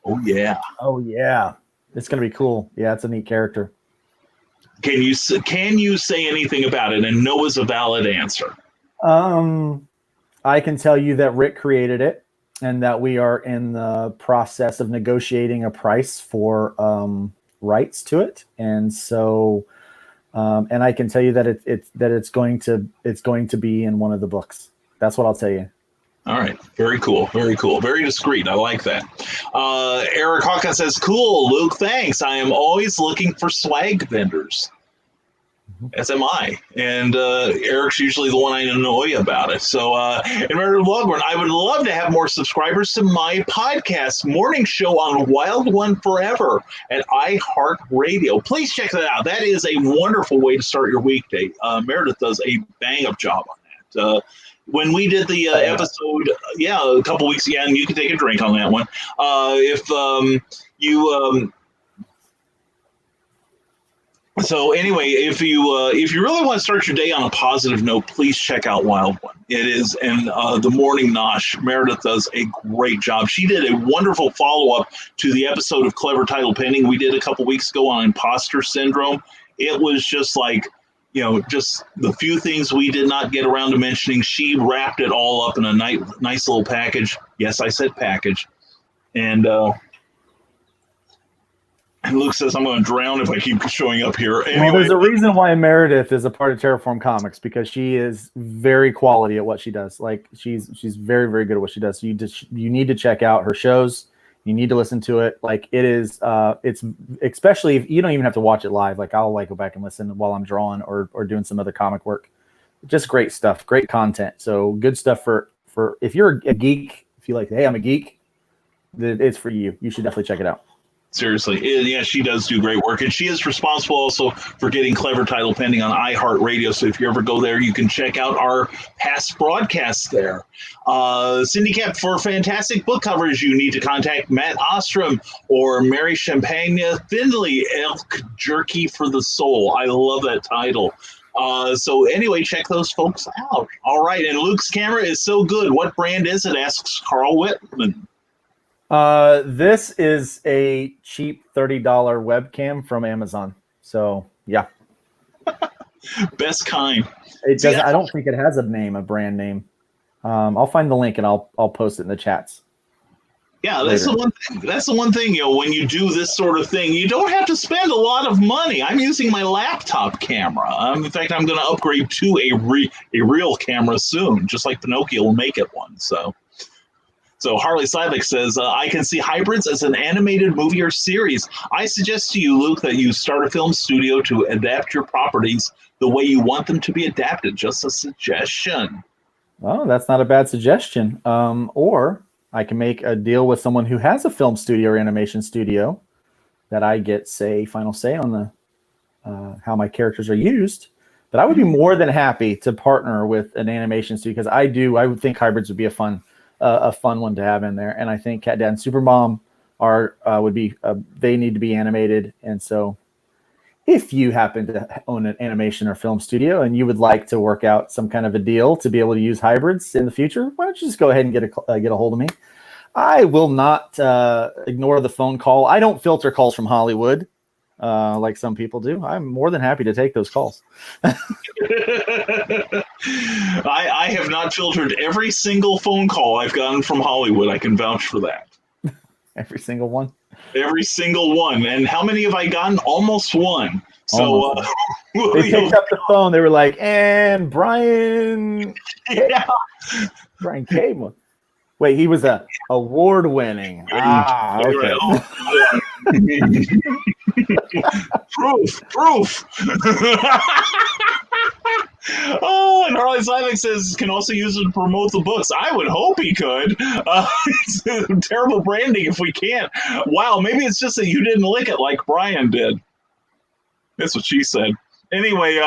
Oh, yeah. Oh, yeah. It's going to be cool. Yeah, it's a neat character. Can you say anything about it? And no is a valid answer. I can tell you that Rick created it and that we are in the process of negotiating a price for rights to it, and so and I can tell you that it's going to be in one of the books. That's what I'll tell you. All right, very cool, very discreet. I like that. Eric Hawkins says, "Cool, Luke. Thanks. I am always looking for swag vendors." As am I. And Eric's usually the one I annoy about it. So, and Meredith Walgren, I would love to have more subscribers to my podcast morning show on Wild One Forever at iHeartRadio. Please check that out. That is a wonderful way to start your weekday. Meredith does a bang-up job on that. When we did the episode, a couple weeks ago, and you can take a drink on that one. So anyway, if you really want to start your day on a positive note, please check out Wild One. It is, and the Morning Nosh, Meredith does a great job. She did a wonderful follow-up to the episode of Clever Title Penning we did a couple weeks ago on imposter syndrome. It was just like, just the few things we did not get around to mentioning. She wrapped it all up in a nice little package. Yes, I said package. And Luke says, I'm going to drown if I keep showing up here. Anyway. Well, there's a reason why Meredith is a part of Terraform Comics, because she is very quality at what she does. Like she's very, very good at what she does. So you need to check out her shows. You need to listen to it. Like it is, it's especially if you don't even have to watch it live. Like I'll like go back and listen while I'm drawing or doing some other comic work. Just great stuff, great content. So good stuff for if you're a geek, if you like, hey, I'm a geek, it's for you. You should definitely check it out. Seriously. Yeah, she does do great work. And she is responsible also for getting Clever Title Pending on iHeartRadio. So if you ever go there, you can check out our past broadcasts there. Cindy Cap, for fantastic book covers, you need to contact Matt Ostrom or Mary Champagne Finley, Elk Jerky for the Soul. I love that title. So anyway, check those folks out. All right. And Luke's camera is so good. What brand is it? Asks Carl Whitman. This is a cheap $30 webcam from Amazon. So yeah, best kind. It doesn't. I don't think it has a brand name. I'll find the link and I'll post it in the chats. Yeah, that's the one thing. That's the one thing. When you do this sort of thing, you don't have to spend a lot of money. I'm using my laptop camera. In fact, I'm going to upgrade to a real camera soon, just like Pinocchio will make it one. So Harley Sivik says, I can see hybrids as an animated movie or series. I suggest to you, Luke, that you start a film studio to adapt your properties the way you want them to be adapted. Just a suggestion. Oh, that's not a bad suggestion. Or I can make a deal with someone who has a film studio or animation studio that I get final say on the how my characters are used. But I would be more than happy to partner with an animation studio because I would think hybrids would be a fun one to have in there, and I think Cat Dad and Supermom they need to be animated. And so, if you happen to own an animation or film studio and you would like to work out some kind of a deal to be able to use hybrids in the future, why don't you just go ahead and get a hold of me? I will not ignore the phone call. I don't filter calls from Hollywood like some people do. I'm more than happy to take those calls. I have not filtered every single phone call I've gotten from Hollywood. I can vouch for that. Every single one? Every single one. And how many have I gotten? Almost one. So they picked up the phone. They were like, and Brian. Yeah. Brian came. Wait, he was a award-winning. Okay. Proof. And Harley Sivik says can also use it to promote the books. I would hope he could. It's terrible branding if we can't. Wow, maybe it's just that you didn't lick it like Brian did. That's what she said. Anyway,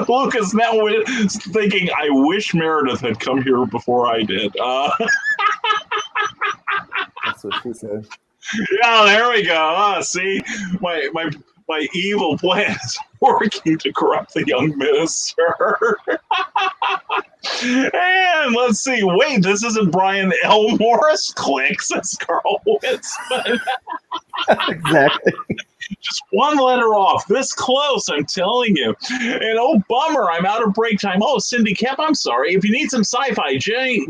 Lucas now thinking, I wish Meredith had come here before I did. That's what she said. Yeah, there we go. See, my evil plan is working to corrupt the young minister. And let's see. Wait, this isn't Brian L. Morris. Click, says Carl Winston. Exactly. Just one letter off. This close, I'm telling you. And oh, bummer, I'm out of break time. Oh, Cindy Kemp, I'm sorry. If you need some sci-fi,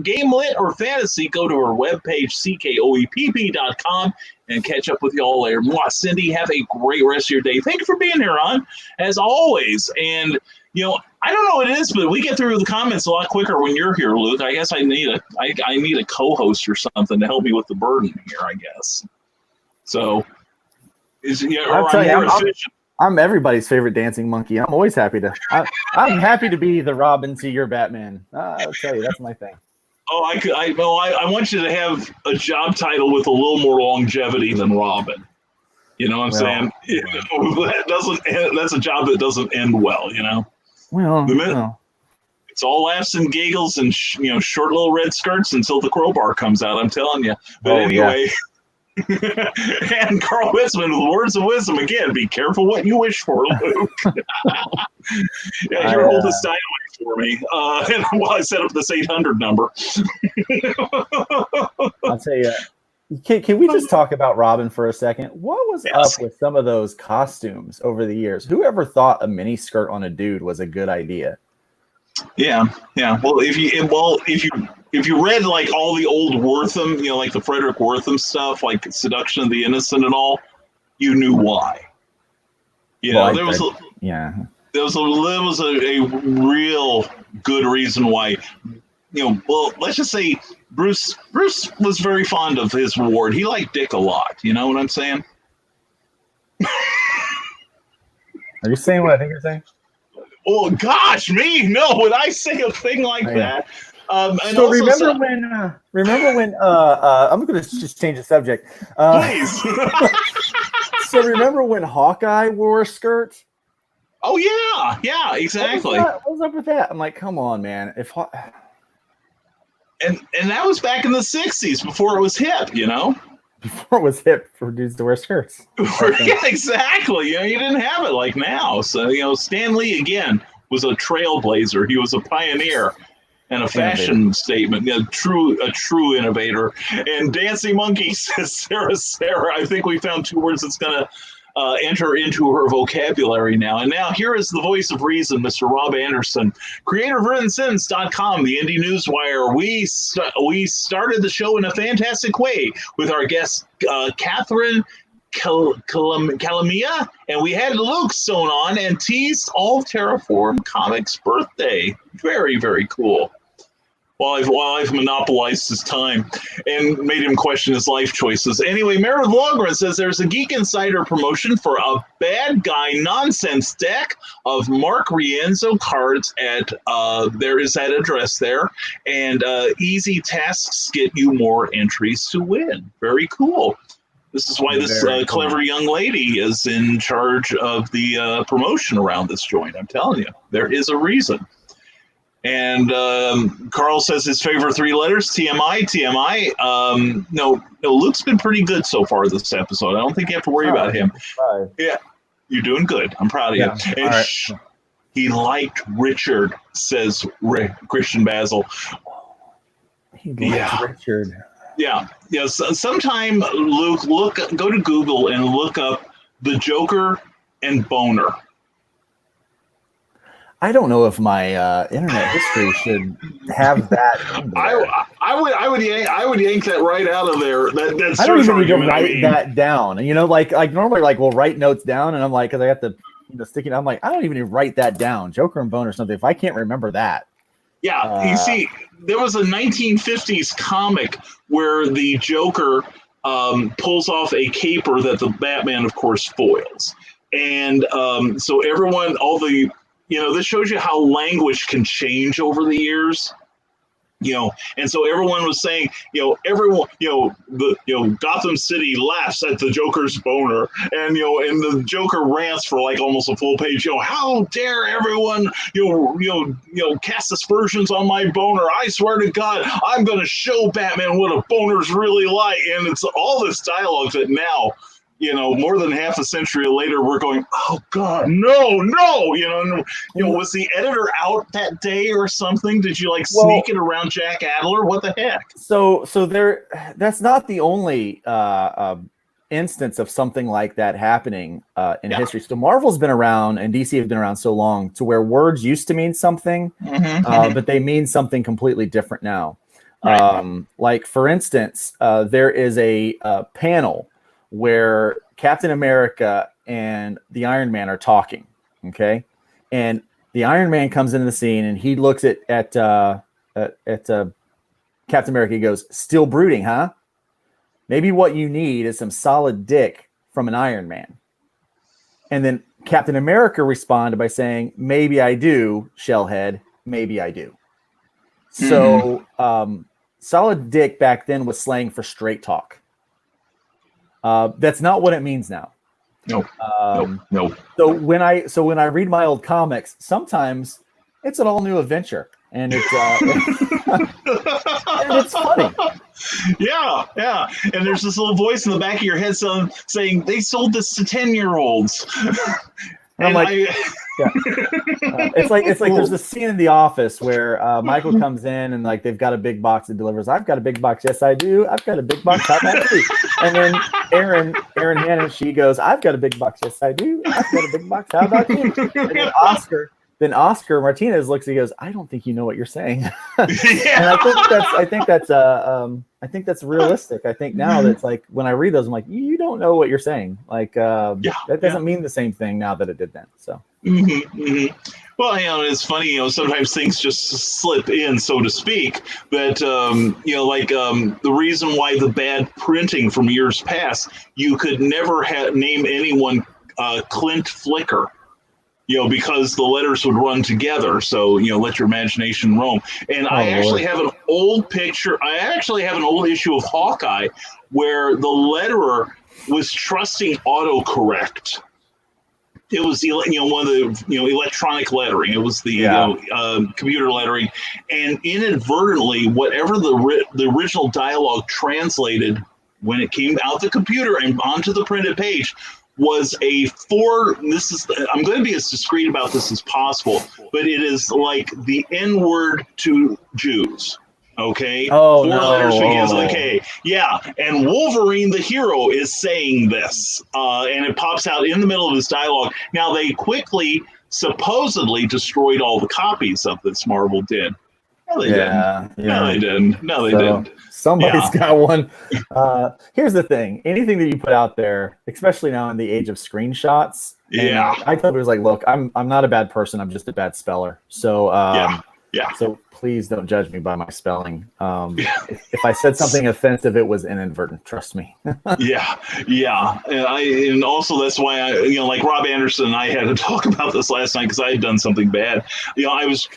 game lit, or fantasy, go to her webpage, ckoepp.com, and catch up with you all later. Mwah, Cindy, have a great rest of your day. Thank you for being here, Ron, as always. And, I don't know what it is, but we get through the comments a lot quicker when you're here, Luke. I guess I need a co-host or something to help me with the burden here, I guess. So... I'll tell you, I'm everybody's favorite dancing monkey. I'm always happy to. I'm happy to be the Robin to your Batman. I'll tell you, that's my thing. Oh, I want you to have a job title with a little more longevity than Robin. You know what I'm saying? That's a job that doesn't end well. Well, it's all laughs and giggles and short little red skirts until the crowbar comes out. I'm telling you. But anyway. Yeah. And Carl Winston with words of wisdom again. Be careful what you wish for, Luke. Here, hold this dynamite for me. And while I set up this 800 number. I'll tell you. Can we just talk about Robin for a second? What was up with some of those costumes over the years? Whoever thought a mini skirt on a dude was a good idea? Yeah. Well, if you read like all the old Wortham, like the Frederick Wortham stuff, like Seduction of the Innocent and all, you knew why. There was a real good reason why. Well, let's just say Bruce was very fond of his ward. He liked Dick a lot. You know what I'm saying? Are you saying what I think you're saying? Oh gosh, me? No, would I say a thing like that? And so also, remember when I'm going to just change the subject. Please. So remember when Hawkeye wore a skirt? Oh yeah, exactly. What was up with that? I'm like, come on, man. And that was back in the 60s before it was hip, you know? Before it was hip for dudes to wear skirts. Yeah, exactly. You know, you didn't have it like now. So, you know, Stan Lee, again, was a trailblazer. He was a pioneer and a fashion statement, a true innovator. And Dancing Monkey says, Sarah, I think we found two words that's going to enter into her vocabulary now. And now here is the voice of reason, Mr. Rob Anderson, creator of WrittenSins.com, the Indie Newswire. We started the show in a fantastic way with our guest, Catherine Calamia, and we had Luke sewn on and teased all Terraform Comics' birthday. Very, very cool. While I've monopolized his time and made him question his life choices. Anyway, Meredith Longren says there's a Geek Insider promotion for a bad guy nonsense deck of Mark Rienzo cards at there is that address there, and easy tasks get you more entries to win. Very cool. This is why this clever young lady is in charge of the promotion around this joint. I'm telling you, there is a reason. And Carl says his favorite three letters, TMI. No, Luke's been pretty good so far this episode. I don't think you have to worry about him. Yeah, you're doing good. I'm proud of you. And right. He liked Richard, says Christian Basil. He liked Richard. Yeah. Sometime, Luke, go to Google and look up the Joker and Boner. I don't know if my internet history should have that. I would yank that right out of there. That I don't even need to write that down. You know, like normally, we'll write notes down, and I'm like, because I have to stick it. I'm like, I don't even need to write that down. Joker and Bone or something. If I can't remember that. Yeah, you see, there was a 1950s comic where the Joker pulls off a caper that the Batman, of course, foils, and so everyone, this shows you how language can change over the years, and so everyone was saying, Gotham City laughs at the Joker's boner, and the Joker rants for like almost a full page, how dare everyone, cast aspersions on my boner. I swear to God, I'm going to show Batman what a boner's really like. And it's all this dialogue that now, more than half a century later, we're going, oh God, no. Was the editor out that day or something? Did you sneak it around Jack Adler? What the heck? So that's not the only instance of something like that happening in history. So Marvel's been around and DC have been around so long to where words used to mean something, but they mean something completely different now. Right. Like for instance, there is a panel where Captain America and the Iron Man are talking, okay? And the Iron Man comes into the scene and he looks at Captain America. He goes, "Still brooding, huh? Maybe what you need is some solid dick from an Iron Man." And then Captain America responded by saying, "Maybe I do, Shellhead. Maybe I do." So solid dick back then was slang for straight talk. That's not what it means now. No. So when I read my old comics, sometimes it's an all new adventure, and it's and it's funny. Yeah. And there's this little voice in the back of your head saying they sold this to 10-year-olds. And I'm like, it's like there's this scene in The Office where Michael comes in and they've got a big box that delivers. "I've got a big box. Yes, I do. I've got a big box. How about you?" And then Erin Hannon, she goes, "I've got a big box. Yes, I do. I've got a big box. How about you?" And then Oscar Martinez looks and he goes, "I don't think you know what you're saying." And I think that's realistic. I think now that's when I read those, I'm like, you don't know what you're saying. That doesn't mean the same thing now that it did then. So Well, it's funny, sometimes things just slip in, so to speak, that, the reason why the bad printing from years past, you could never name anyone Clint Flicker, because the letters would run together. So, let your imagination roam. And I actually have an old picture. I actually have an old issue of Hawkeye where the letterer was trusting autocorrect. It was one of the electronic lettering. It was the computer lettering, and inadvertently, whatever the original dialogue translated when it came out the computer and onto the printed page was I'm going to be as discreet about this as possible, but it is like the N-word to Jews. Okay. Oh, 4 no. letters begins with a K. Yeah. And Wolverine, the hero, is saying this. And it pops out in the middle of his dialogue. Now, they quickly, supposedly, destroyed all the copies of this. Marvel did. No, they didn't. No, they didn't. No, they didn't. Somebody's got one. Here's the thing. Anything that you put out there, especially now in the age of screenshots. Yeah. I told her, like, look, I'm not a bad person. I'm just a bad speller. So, yeah. So please don't judge me by my spelling. If I said something offensive, it was inadvertent. Trust me. Yeah. And also that's why like Rob Anderson and I had to talk about this last night because I had done something bad. I was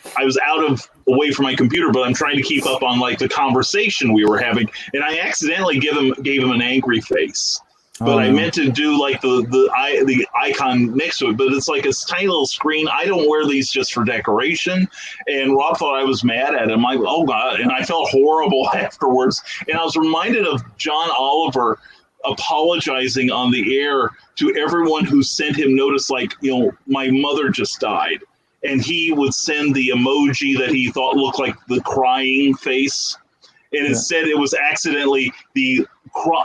away from my computer, but I'm trying to keep up on like the conversation we were having, and I accidentally gave him an angry face. But I meant to do like the icon next to it, but it's like a tiny little screen. I don't wear these just for decoration. And Rob thought I was mad at him. I'm like, oh God. And I felt horrible afterwards. And I was reminded of John Oliver apologizing on the air to everyone who sent him notice, like, my mother just died. And he would send the emoji that he thought looked like the crying face. And instead it was accidentally the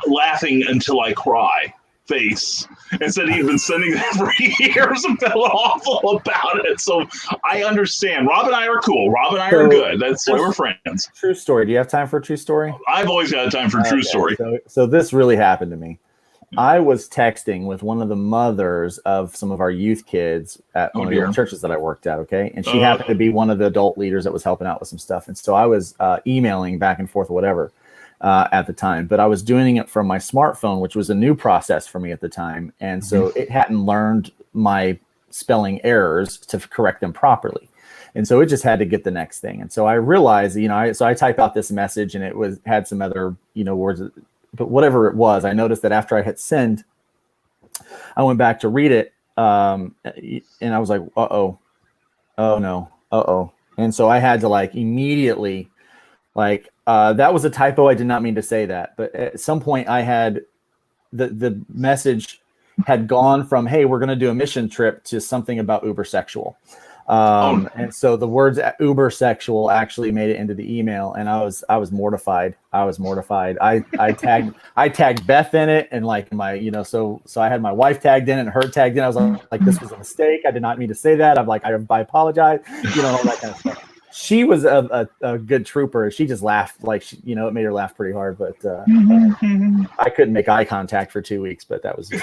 laughing until I cry face. And said he'd been sending that for years and felt awful about it. So I understand. Rob and I are cool. Rob and I are good. That's why we're friends. True story. Do you have time for a true story? I've always got time for a true story. So this really happened to me. I was texting with one of the mothers of some of our youth kids at one of the churches that I worked at, okay? And she happened to be one of the adult leaders that was helping out with some stuff. And so I was emailing back and forth, whatever, at the time. But I was doing it from my smartphone, which was a new process for me at the time. And so it hadn't learned my spelling errors to correct them properly. And so it just had to get the next thing. And so I realized, so I type out this message and it had some other, words. But whatever it was, I noticed that after I hit send, I went back to read it, and I was like, oh no. And so I had to immediately, that was a typo. I did not mean to say that. But at some point I had the message had gone from, hey, we're going to do a mission trip to something about uber sexual. And so the words uber sexual actually made it into the email, and I was mortified. I tagged Beth in it, and so I had my wife tagged in and her tagged in. I was like, this was a mistake. I did not mean to say that. I apologize, all that kind of stuff. She was a good trooper. She just laughed, it made her laugh pretty hard, but I couldn't make eye contact for 2 weeks, but that was just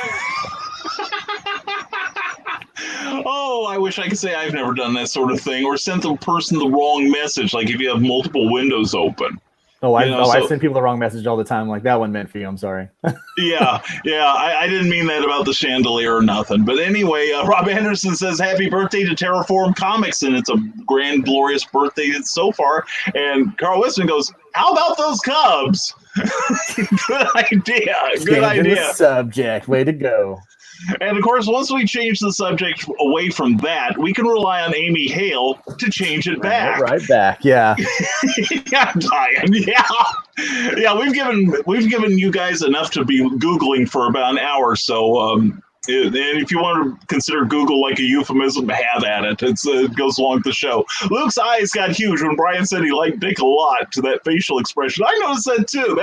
Oh, I wish I could say I've never done that sort of thing or sent the person the wrong message, like if you have multiple windows open. I send people the wrong message all the time. Like, that one meant for you. I'm sorry. Yeah. I didn't mean that about the chandelier or nothing. But anyway, Rob Anderson says, happy birthday to Terraform Comics. And it's a grand, glorious birthday so far. And Carl Westman goes, how about those Cubs? Good idea. Good idea. Subject. Way to go. And of course, once we change the subject away from that, we can rely on Amy Hale to change it back. Right back, yeah. Yeah, Diane. Yeah. We've given you guys enough to be Googling for about an hour. So, and if you want to consider Google like a euphemism, have at it. It goes along with the show. Luke's eyes got huge when Brian said he liked Dick a lot to that facial expression. I noticed that too.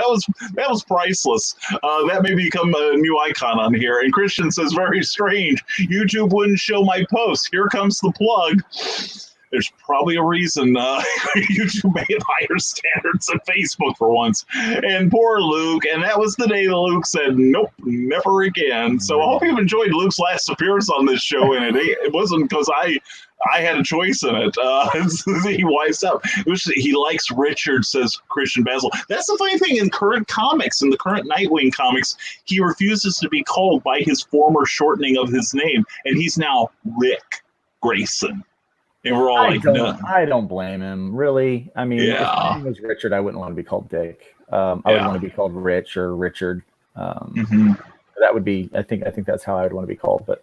That was priceless. That may become a new icon on here. And Christian says, very strange. YouTube wouldn't show my post. Here comes the plug. there's probably a reason YouTube made higher standards than Facebook for once. And poor Luke, and that was the day that Luke said, nope, never again. So I hope you've enjoyed Luke's last appearance on this show, and it wasn't because I had a choice in it. He wised up. He likes Richard, says Christian Basil. That's the funny thing in current comics, in the current Nightwing comics, he refuses to be called by his former shortening of his name, and he's now Rick Grayson. And we're all no. I don't blame him, really. I mean, if my name was Richard, I wouldn't want to be called Dick. I would want to be called Rich or Richard. That would be, I think that's how I would want to be called, but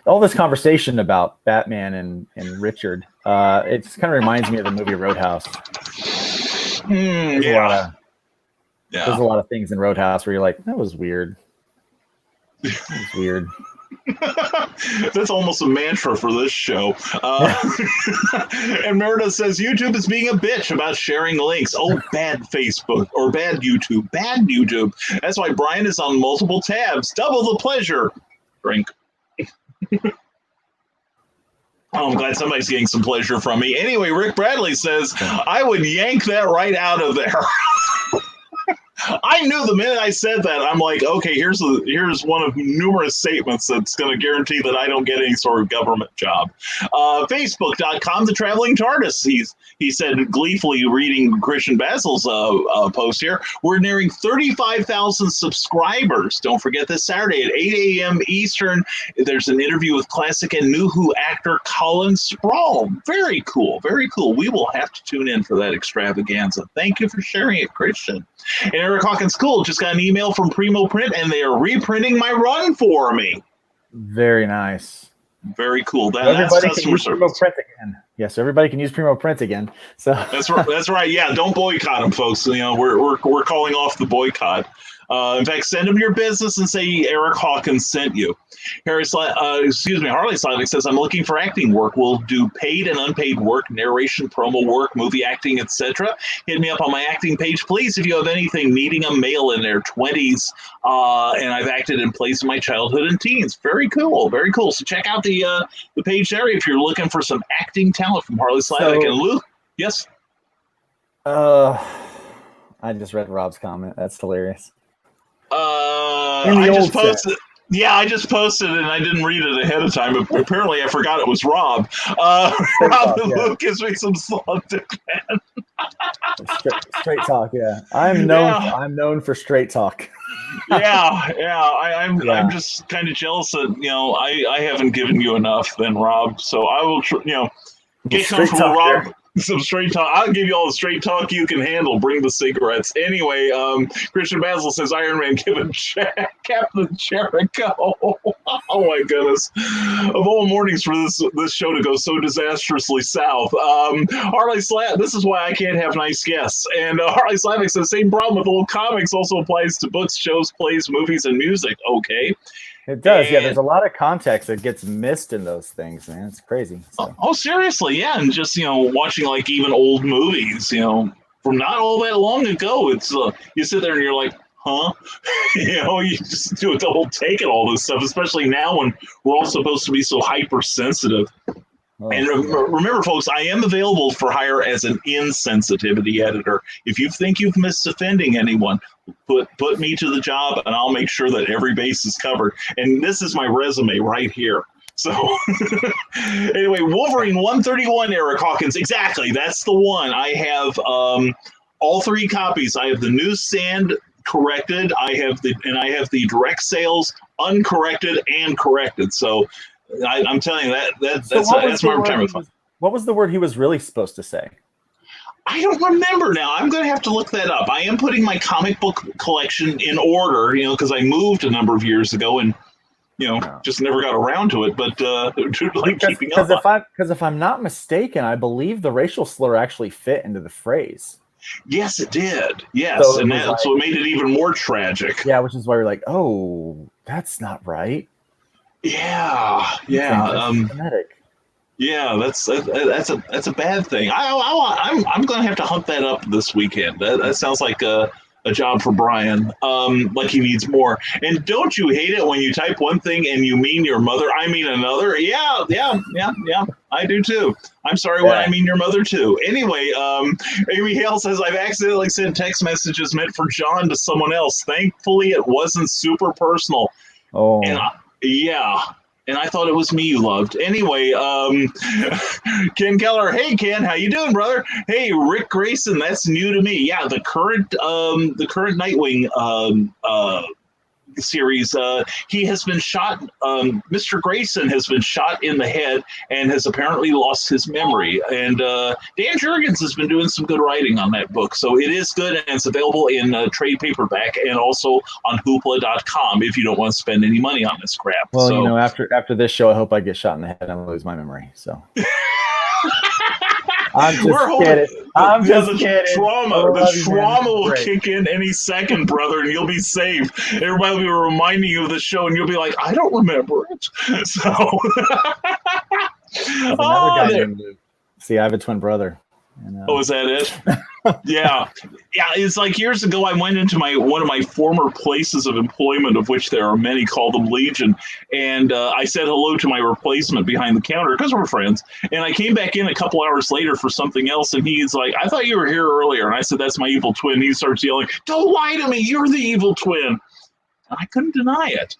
all this conversation about Batman and Richard, it just kind of reminds me of the movie Roadhouse. There's a lot of things in Roadhouse where you're like, that was weird. That was weird. That's almost a mantra for this show. And Meredith says YouTube is being a bitch about sharing links. Oh, bad Facebook or bad YouTube. Bad YouTube. That's why Brian is on multiple tabs. Double the pleasure. Drink. I'm glad somebody's getting some pleasure from me. Anyway, Rick Bradley says, I would yank that right out of there. I knew the minute I said that, I'm like, okay, here's one of numerous statements that's going to guarantee that I don't get any sort of government job. Facebook.com, the traveling TARDIS. He said, gleefully reading Christian Basil's post here, we're nearing 35,000 subscribers. Don't forget this Saturday at 8 a.m. Eastern. There's an interview with classic and new Who actor Colin Sproul. Very cool, very cool. We will have to tune in for that extravaganza. Thank you for sharing it, Christian. And Eric Hawkins Cool just got an email from Primo Print, and they are reprinting my run for me. Very nice. Very cool. That's customer service. Primo Print again. Yes, everybody can use Primo Print again. So that's right. That's right. Yeah, don't boycott them, folks. You know, we're calling off the boycott. In fact, send them your business and say Eric Hawkins sent you. Harley Slavic says, I'm looking for acting work. We'll do paid and unpaid work, narration, promo work, movie acting, etc. Hit me up on my acting page, please, if you have anything needing a male in their 20s. And I've acted in plays in my childhood and teens. Very cool. Very cool. So check out the page there if you're looking for some acting talent from Harley Slavic. And Luke, yes? I just read Rob's comment. That's hilarious. I just posted. Yeah, I just posted it and I didn't read it ahead of time. But apparently, I forgot it was Rob. Rob and Luke gives me some slug dick, man. Straight talk, yeah. I'm known for straight talk. I'm just kind of jealous that I haven't given you enough, then Rob. So I will, get comfortable, Rob. There. Some straight talk. I'll give you all the straight talk you can handle. Bring the cigarettes. Anyway, Christian Basil says Iron Man given Captain Jericho. Oh my goodness! Of all mornings for this show to go so disastrously south. Harley Slavic. This is why I can't have nice guests. And Harley Slavic says same problem with old comics also applies to books, shows, plays, movies, and music. Okay. It does, yeah. There's a lot of context that gets missed in those things, man. It's crazy. So. Oh, seriously, yeah. And just watching like even old movies, from not all that long ago. It's you sit there and you're like, huh? You just do a double take at all this stuff, especially now when we're all supposed to be so hypersensitive. Oh, and remember, folks, I am available for hire as an insensitivity editor. If you think you've missed offending anyone, put me to the job, and I'll make sure that every base is covered. And this is my resume right here. So anyway, Wolverine 131, Eric Hawkins. Exactly, that's the one. I have all 3 copies. I have the newsstand corrected. I have the direct sales uncorrected and corrected. So. I'm telling you that's my retirement fund. What was the word he was really supposed to say? I don't remember now. I'm going to have to look that up. I am putting my comic book collection in order, because I moved a number of years ago and, just never got around to it. But keeping up. Because if I'm not mistaken, I believe the racial slur actually fit into the phrase. Yes, it did. Yes, so that's what made it even more tragic. Yeah, which is why we're like, oh, that's not right. Yeah. Yeah, that's a bad thing. I'm going to have to hunt that up this weekend. That sounds like a job for Brian, like he needs more. And don't you hate it when you type one thing and you mean your mother? I mean another. Yeah. I do too. I'm sorry when I mean your mother too. Anyway, Amy Hale says, I've accidentally sent text messages meant for John to someone else. Thankfully, it wasn't super personal. Oh, and and I thought it was me you loved. Anyway, Ken Keller, hey Ken, how you doing, brother? Hey, Rick Grayson, that's new to me. Yeah, the current Nightwing series, he has been shot. Mr. Grayson has been shot in the head and has apparently lost his memory. And Dan Jurgens has been doing some good writing on that book, so it is good, and it's available in trade paperback and also on Hoopla.com if you don't want to spend any money on this crap. Well, so, you know, after this show, I hope I get shot in the head and I lose my memory. So. I'm just kidding. I'm just kidding. The trauma will kick in any second, brother, and you'll be safe. Everybody will be reminding you of the show, and you'll be like, I don't remember it. So, another guy named Luke. See, I have a twin brother. Oh, is that it? Yeah. It's like years ago, I went into one of my former places of employment, of which there are many, call them Legion, and I said hello to my replacement behind the counter because we're friends. And I came back in a couple hours later for something else, and he's like, "I thought you were here earlier." And I said, "That's my evil twin." He starts yelling, "Don't lie to me! You're the evil twin." I couldn't deny it.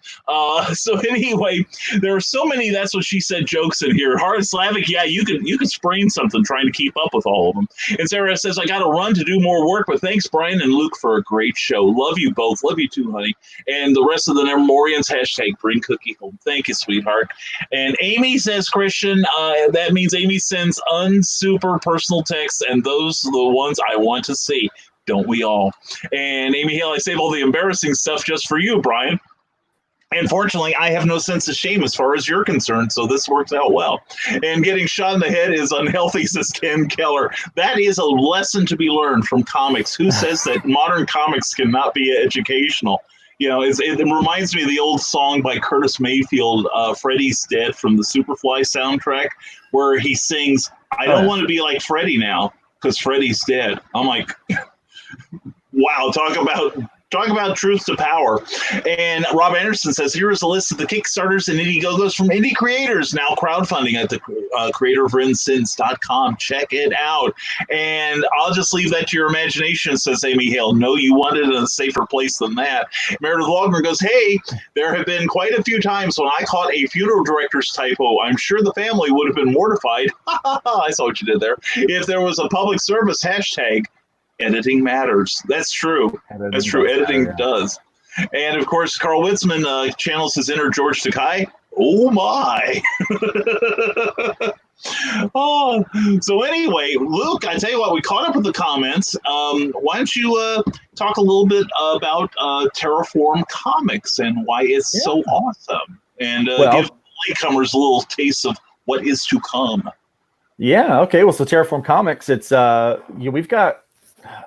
So anyway, there are so many "that's what she said" jokes in here. Hard Slavic, yeah, you could sprain something trying to keep up with all of them. And Sarah says, I got to run to do more work, but thanks, Brian and Luke, for a great show. Love you both. Love you too, honey. And the rest of the Nevermorians, hashtag bring cookie home. Thank you, sweetheart. And Amy says, Christian, that means Amy sends unsuper personal texts, and those are the ones I want to see. Don't we all? And Amy Hale, I save all the embarrassing stuff just for you, Brian. And fortunately, I have no sense of shame as far as you're concerned, so this works out well. And getting shot in the head is unhealthy, says Ken Keller. That is a lesson to be learned from comics. Who says that modern comics cannot be educational? You know, it reminds me of the old song by Curtis Mayfield, Freddy's Dead, from the Superfly soundtrack, where he sings, I don't want to be like Freddy now, because Freddy's dead. I'm like... Wow, talk about truth to power. And Rob Anderson says, here is a list of the Kickstarters and IndieGoGos from indie creators now crowdfunding at the creator of RenSins.com. Check it out. And I'll just leave that to your imagination, says Amy Hale. No, you want it in a safer place than that. Meredith Wagner goes, hey, there have been quite a few times when I caught a funeral director's typo. I'm sure the family would have been mortified. I saw what you did there. If there was a public service hashtag, editing matters. That's true. That's true. Editing does. And of course, Carl Witzman channels his inner George Takei. Oh my. So anyway, Luke, I tell you what, we caught up with the comments. Why don't you talk a little bit about Terraform Comics and why it's so awesome, and give latecomers a little taste of what is to come. Yeah. Okay. Well, so Terraform Comics, it's we've got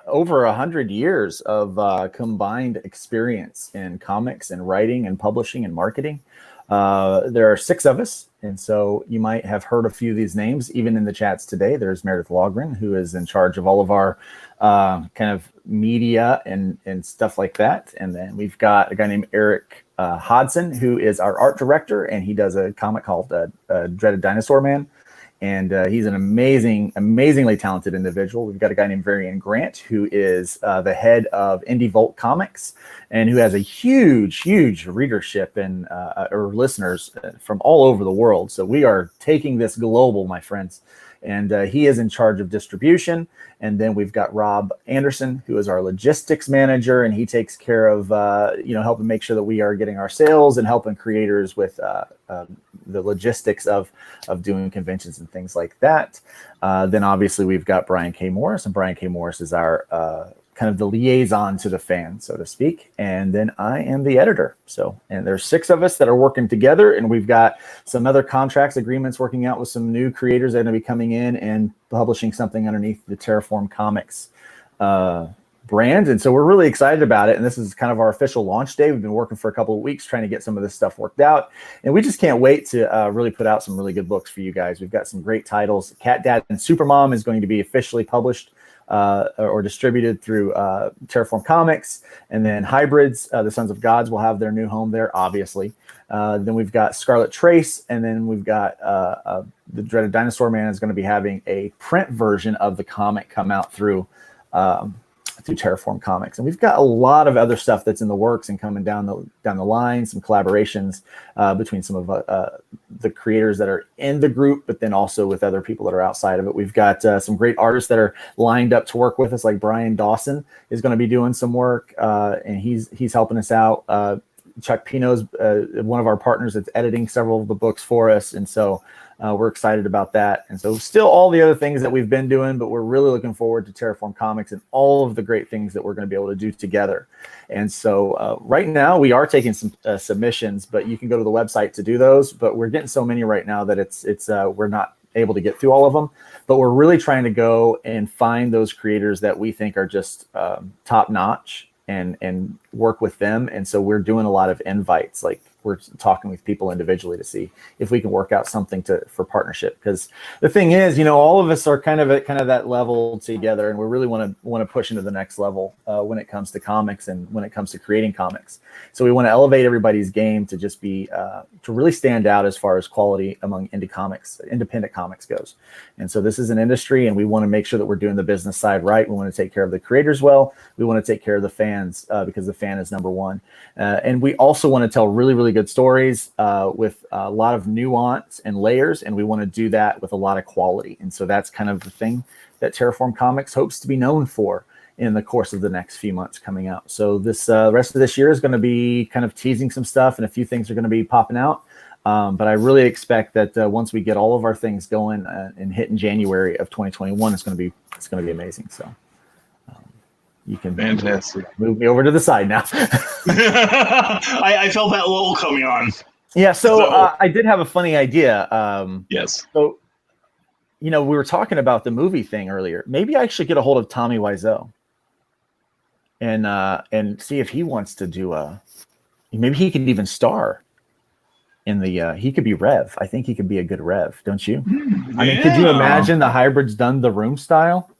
over 100 years of combined experience in comics and writing and publishing and marketing. There are 6 of us, and so you might have heard a few of these names even in the chats today. There's Meredith Logren, who is in charge of all of our kind of media and stuff like that. And then we've got a guy named Eric Hodson, who is our art director, and he does a comic called Dreaded Dinosaur Man. And he's an amazingly talented individual. We've got a guy named Varian Grant, who is the head of Indie Volt Comics, and who has a huge readership and or listeners from all over the world. So we are taking this global, my friends. And he is in charge of distribution. And then we've got Rob Anderson, who is our logistics manager, and he takes care of helping make sure that we are getting our sales and helping creators with the logistics of doing conventions and things like that. Then obviously we've got Brian K. Morris, and Brian K. Morris is our kind of the liaison to the fan, so to speak. And then I am the editor. And there's 6 of us that are working together, and we've got some other contracts, agreements working out with some new creators that are going to be coming in and publishing something underneath the Terraform Comics brand. And so we're really excited about it. And this is kind of our official launch day. We've been working for a couple of weeks trying to get some of this stuff worked out. And we just can't wait to really put out some really good books for you guys. We've got some great titles. Cat Dad and Supermom is going to be officially published or distributed through Terraform Comics. And then Hybrids, the Sons of Gods, will have their new home there, obviously. Then we've got Scarlet Trace, and then we've got the Dreaded Dinosaur Man is going to be having a print version of the comic come out through Terraform Comics. And we've got a lot of other stuff that's in the works and coming down the line, some collaborations between some of the creators that are in the group, but then also with other people that are outside of it. We've got some great artists that are lined up to work with us, like Brian Dawson is going to be doing some work, and he's helping us out. Chuck Pino's one of our partners that's editing several of the books for us, and so we're excited about that. And so still all the other things that we've been doing, but we're really looking forward to Terraform Comics and all of the great things that we're going to be able to do together. And so right now we are taking some submissions, but you can go to the website to do those. But we're getting so many right now that it's we're not able to get through all of them. But we're really trying to go and find those creators that we think are just top notch and work with them. And so we're doing a lot of invites, like we're talking with people individually to see if we can work out something for partnership. Because the thing is, all of us are kind of at that level together, and we really want to push into the next level when it comes to comics and when it comes to creating comics. So we want to elevate everybody's game to just be to really stand out as far as quality among independent comics goes. And so this is an industry, and we want to make sure that we're doing the business side right. We want to take care of the creators well. We want to take care of the fans because the fan is number one. And we also want to tell really, really good stories with a lot of nuance and layers, and we want to do that with a lot of quality. And so that's kind of the thing that Terraform Comics hopes to be known for in the course of the next few months coming out. So this rest of this year is going to be kind of teasing some stuff, and a few things are going to be popping out. But I really expect that once we get all of our things going and hit in January of 2021, it's going to be amazing. So. You can fantastic. Move me over to the side now. I felt that lull coming on. Yeah, so I did have a funny idea. Yes. So, we were talking about the movie thing earlier. Maybe I should get a hold of Tommy Wiseau and see if he wants to do maybe he could even star in the. He could be Rev. I think he could be a good Rev, don't you? I mean, could you imagine the hybrids done the room style?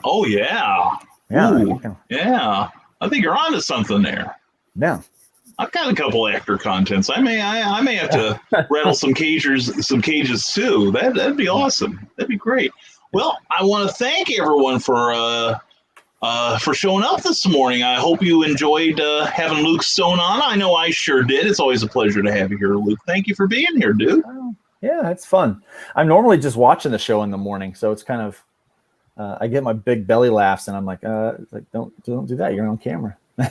Oh yeah. Yeah, ooh, yeah. I think you're onto something there. Yeah, I've got a couple actor contents. I may have to rattle some cages too. That'd be awesome. That'd be great. Well, I want to thank everyone for showing up this morning. I hope you enjoyed having Luke Stone on. I know I sure did. It's always a pleasure to have you here, Luke. Thank you for being here, dude. Yeah, it's fun. I'm normally just watching the show in the morning, so it's kind of. I get my big belly laughs, and I'm like, don't do that. You're on camera. Well,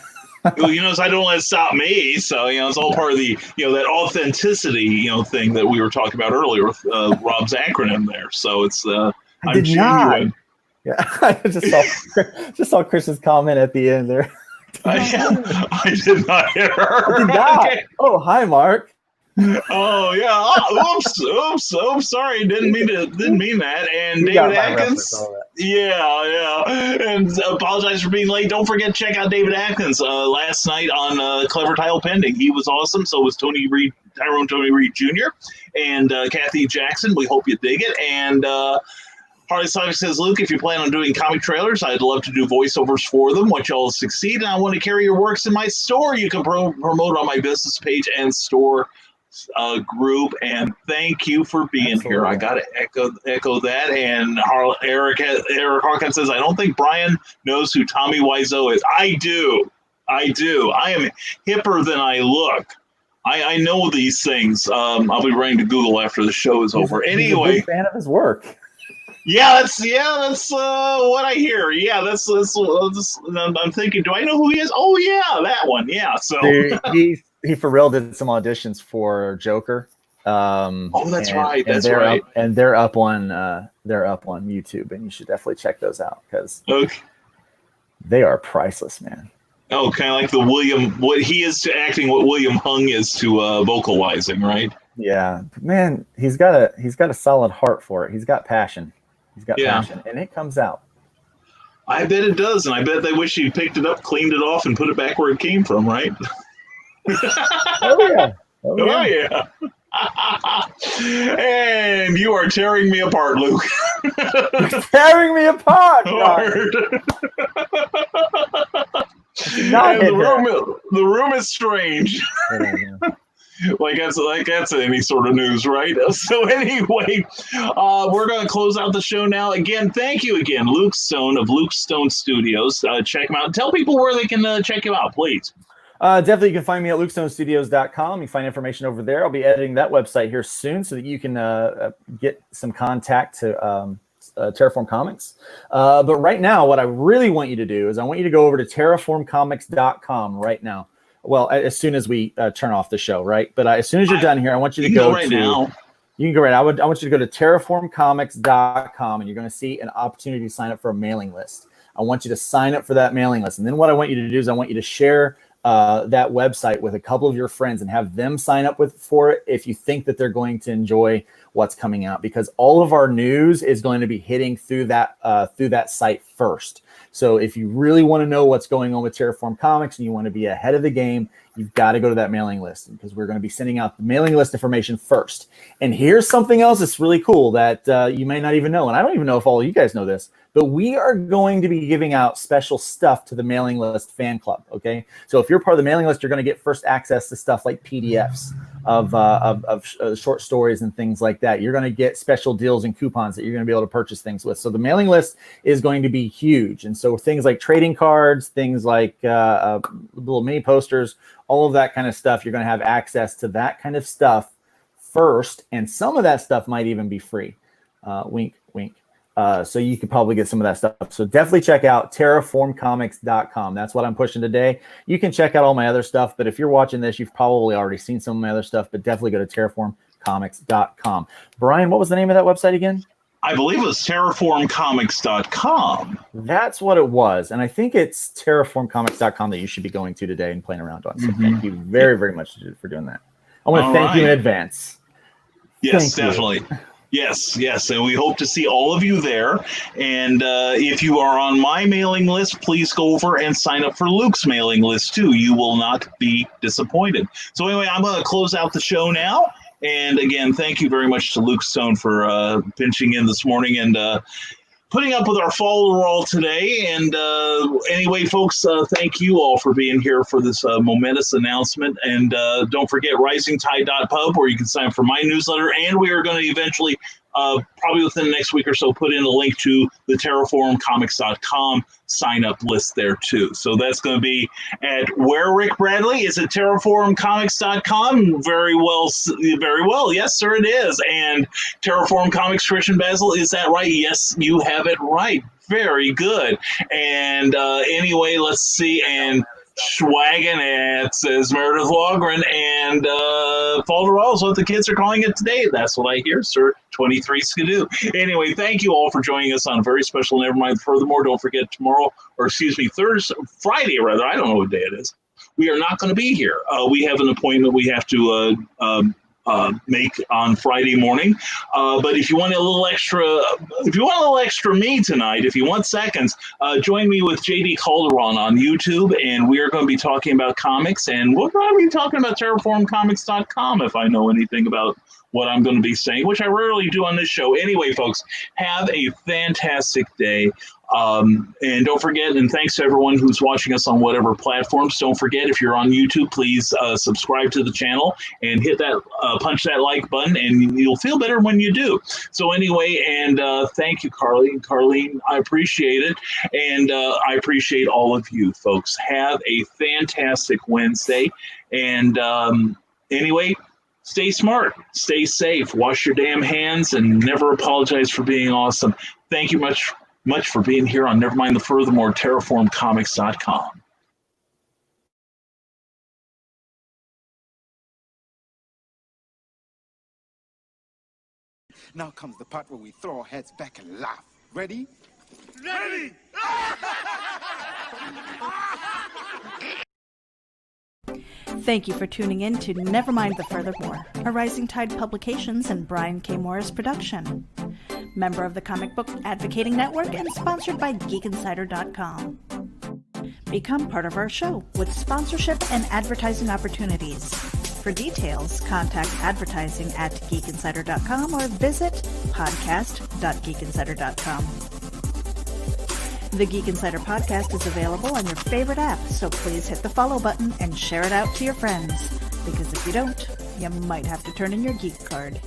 so I don't let it stop me. So, it's all part of the, that authenticity, thing that we were talking about earlier with Rob's acronym there. So it's, I'm genuine. Yeah, I just saw Chris's comment at the end there. I did not hear her. I did not. Okay. Oh, hi, Mark. Oh yeah! Oh, oops! Sorry, didn't mean that. And David Atkins, yeah, and apologize for being late. Don't forget to check out David Atkins last night on Clever Title Pending. He was awesome. So was Tony Reed Jr. and Kathy Jackson. We hope you dig it. And Harley Simon says, Luke, if you plan on doing comic trailers, I'd love to do voiceovers for them. Once y'all succeed, and I want to carry your works in my store. You can promote on my business page and store. Group, and thank you for being here. I got to echo that. And Eric Hawkins says, I don't think Brian knows who Tommy Wiseau is. I do. I am hipper than I look. I know these things. I'll be running to Google after the show is over. Anyway, he's a big fan of his work. Yeah, that's what I hear. Yeah, that's I'm thinking, do I know who he is? Oh yeah, that one. Yeah, so he for real did some auditions for Joker. That's right. And they're up on YouTube, and you should definitely check those out because they are priceless, man. Oh, kind of like the what he is to acting, what William Hung is to vocalizing, right? Yeah, man, he's got a solid heart for it. He's got passion. Passion, and it comes out. I bet it does, and I bet they wish he picked it up, cleaned it off, and put it back where it came from, right? Oh yeah. Oh yeah. And you are tearing me apart, Luke. You're tearing me apart. Not and the room is strange. Yeah. like that's any sort of news, right? So anyway, we're going to close out the show now. Again, thank you again, Luke Stone of Luke Stone Studios. Check him out. Tell people where they can check him out, please. Definitely, you can find me at lukestonestudios.com. You can find information over there. I'll be editing that website here soon so that you can get some contact to Terraform Comics. But right now, what I really want you to do is I want you to go over to terraformcomics.com right now. Well, as soon as we turn off the show, right? But as soon as you're done here, I want you to go right now. You can go right now. I want you to go to terraformcomics.com, and you're going to see an opportunity to sign up for a mailing list. I want you to sign up for that mailing list. And then what I want you to do is I want you to share that website with a couple of your friends and have them sign up for it if you think that they're going to enjoy what's coming out, because all of our news is going to be hitting through that site first. So if you really want to know what's going on with Terraform Comics and you want to be ahead of the game, you've got to go to that mailing list, because we're going to be sending out the mailing list information first. And here's something else that's really cool that you may not even know. And I don't even know if all of you guys know this, but we are going to be giving out special stuff to the mailing list fan club. Okay. So if you're part of the mailing list, you're going to get first access to stuff like PDFs of short stories and things like that. You're going to get special deals and coupons that you're going to be able to purchase things with. So the mailing list is going to be huge. And so things like trading cards, things like little mini posters, all of that kind of stuff, you're going to have access to that kind of stuff first. And some of that stuff might even be free. Wink, wink. So you could probably get some of that stuff. So definitely check out terraformcomics.com. That's what I'm pushing today. You can check out all my other stuff, but if you're watching this, you've probably already seen some of my other stuff, but definitely go to terraformcomics.com. Brian, what was the name of that website again? I believe it was terraformcomics.com. That's what it was. And I think it's terraformcomics.com that you should be going to today and playing around on. So thank you very, very much for doing that. I want to thank you in advance. Yes, definitely. Yes. And we hope to see all of you there. And if you are on my mailing list, please go over and sign up for Luke's mailing list too. You will not be disappointed. So anyway, I'm going to close out the show now. And again, thank you very much to Luke Stone for pinching in this morning and putting up with our follow today. And anyway, folks, thank you all for being here for this momentous announcement. And don't forget risingtide.pub, where you can sign up for my newsletter. And we are going to eventually, probably within the next week or so, put in a link to the terraformcomics.com sign-up list there too. So that's going to be at where, Rick Bradley? Is it terraformcomics.com? Very well. Yes, sir, it is. And Terraform Comics, Christian Basil, is that right? Yes, you have it right. Very good. And anyway, let's see. And Schwagonette, says Meredith Logren, and Falderall is what the kids are calling it today. That's what I hear, sir. 23 Skidoo. Anyway, thank you all for joining us on a very special Nevermind the Furthermore. Don't forget Friday, rather. I don't know what day it is. We are not going to be here. We have an appointment we have to make on Friday morning. But if you want a little extra me tonight, if you want seconds, join me with JD Calderon on YouTube, and we are going to be talking about comics, and we're going to be talking about terraformcomics.com if I know anything about what I'm going to be saying, which I rarely do on this show. Anyway, folks, have a fantastic day. And don't forget, and thanks to everyone who's watching us on whatever platforms. Don't forget, if you're on YouTube, please subscribe to the channel and hit that, punch that like button, and you'll feel better when you do. So anyway, and thank you, Carlene. I appreciate it, and I appreciate all of you, folks. Have a fantastic Wednesday, and anyway, stay smart, stay safe, wash your damn hands, and never apologize for being awesome. Thank you much for being here on Nevermind the Furthermore, terraformcomics.com. Now comes the part where we throw our heads back and laugh. Ready? Ready! Thank you for tuning in to Nevermind the Furthermore, a Rising Tide Publications and Brian K. Morris production. Member of the Comic Book Advocating Network and sponsored by GeekInsider.com. Become part of our show with sponsorship and advertising opportunities. For details, contact advertising at geekinsider.com or visit podcast.geekinsider.com. The Geek Insider podcast is available on your favorite app, so please hit the follow button and share it out to your friends. Because if you don't, you might have to turn in your geek card.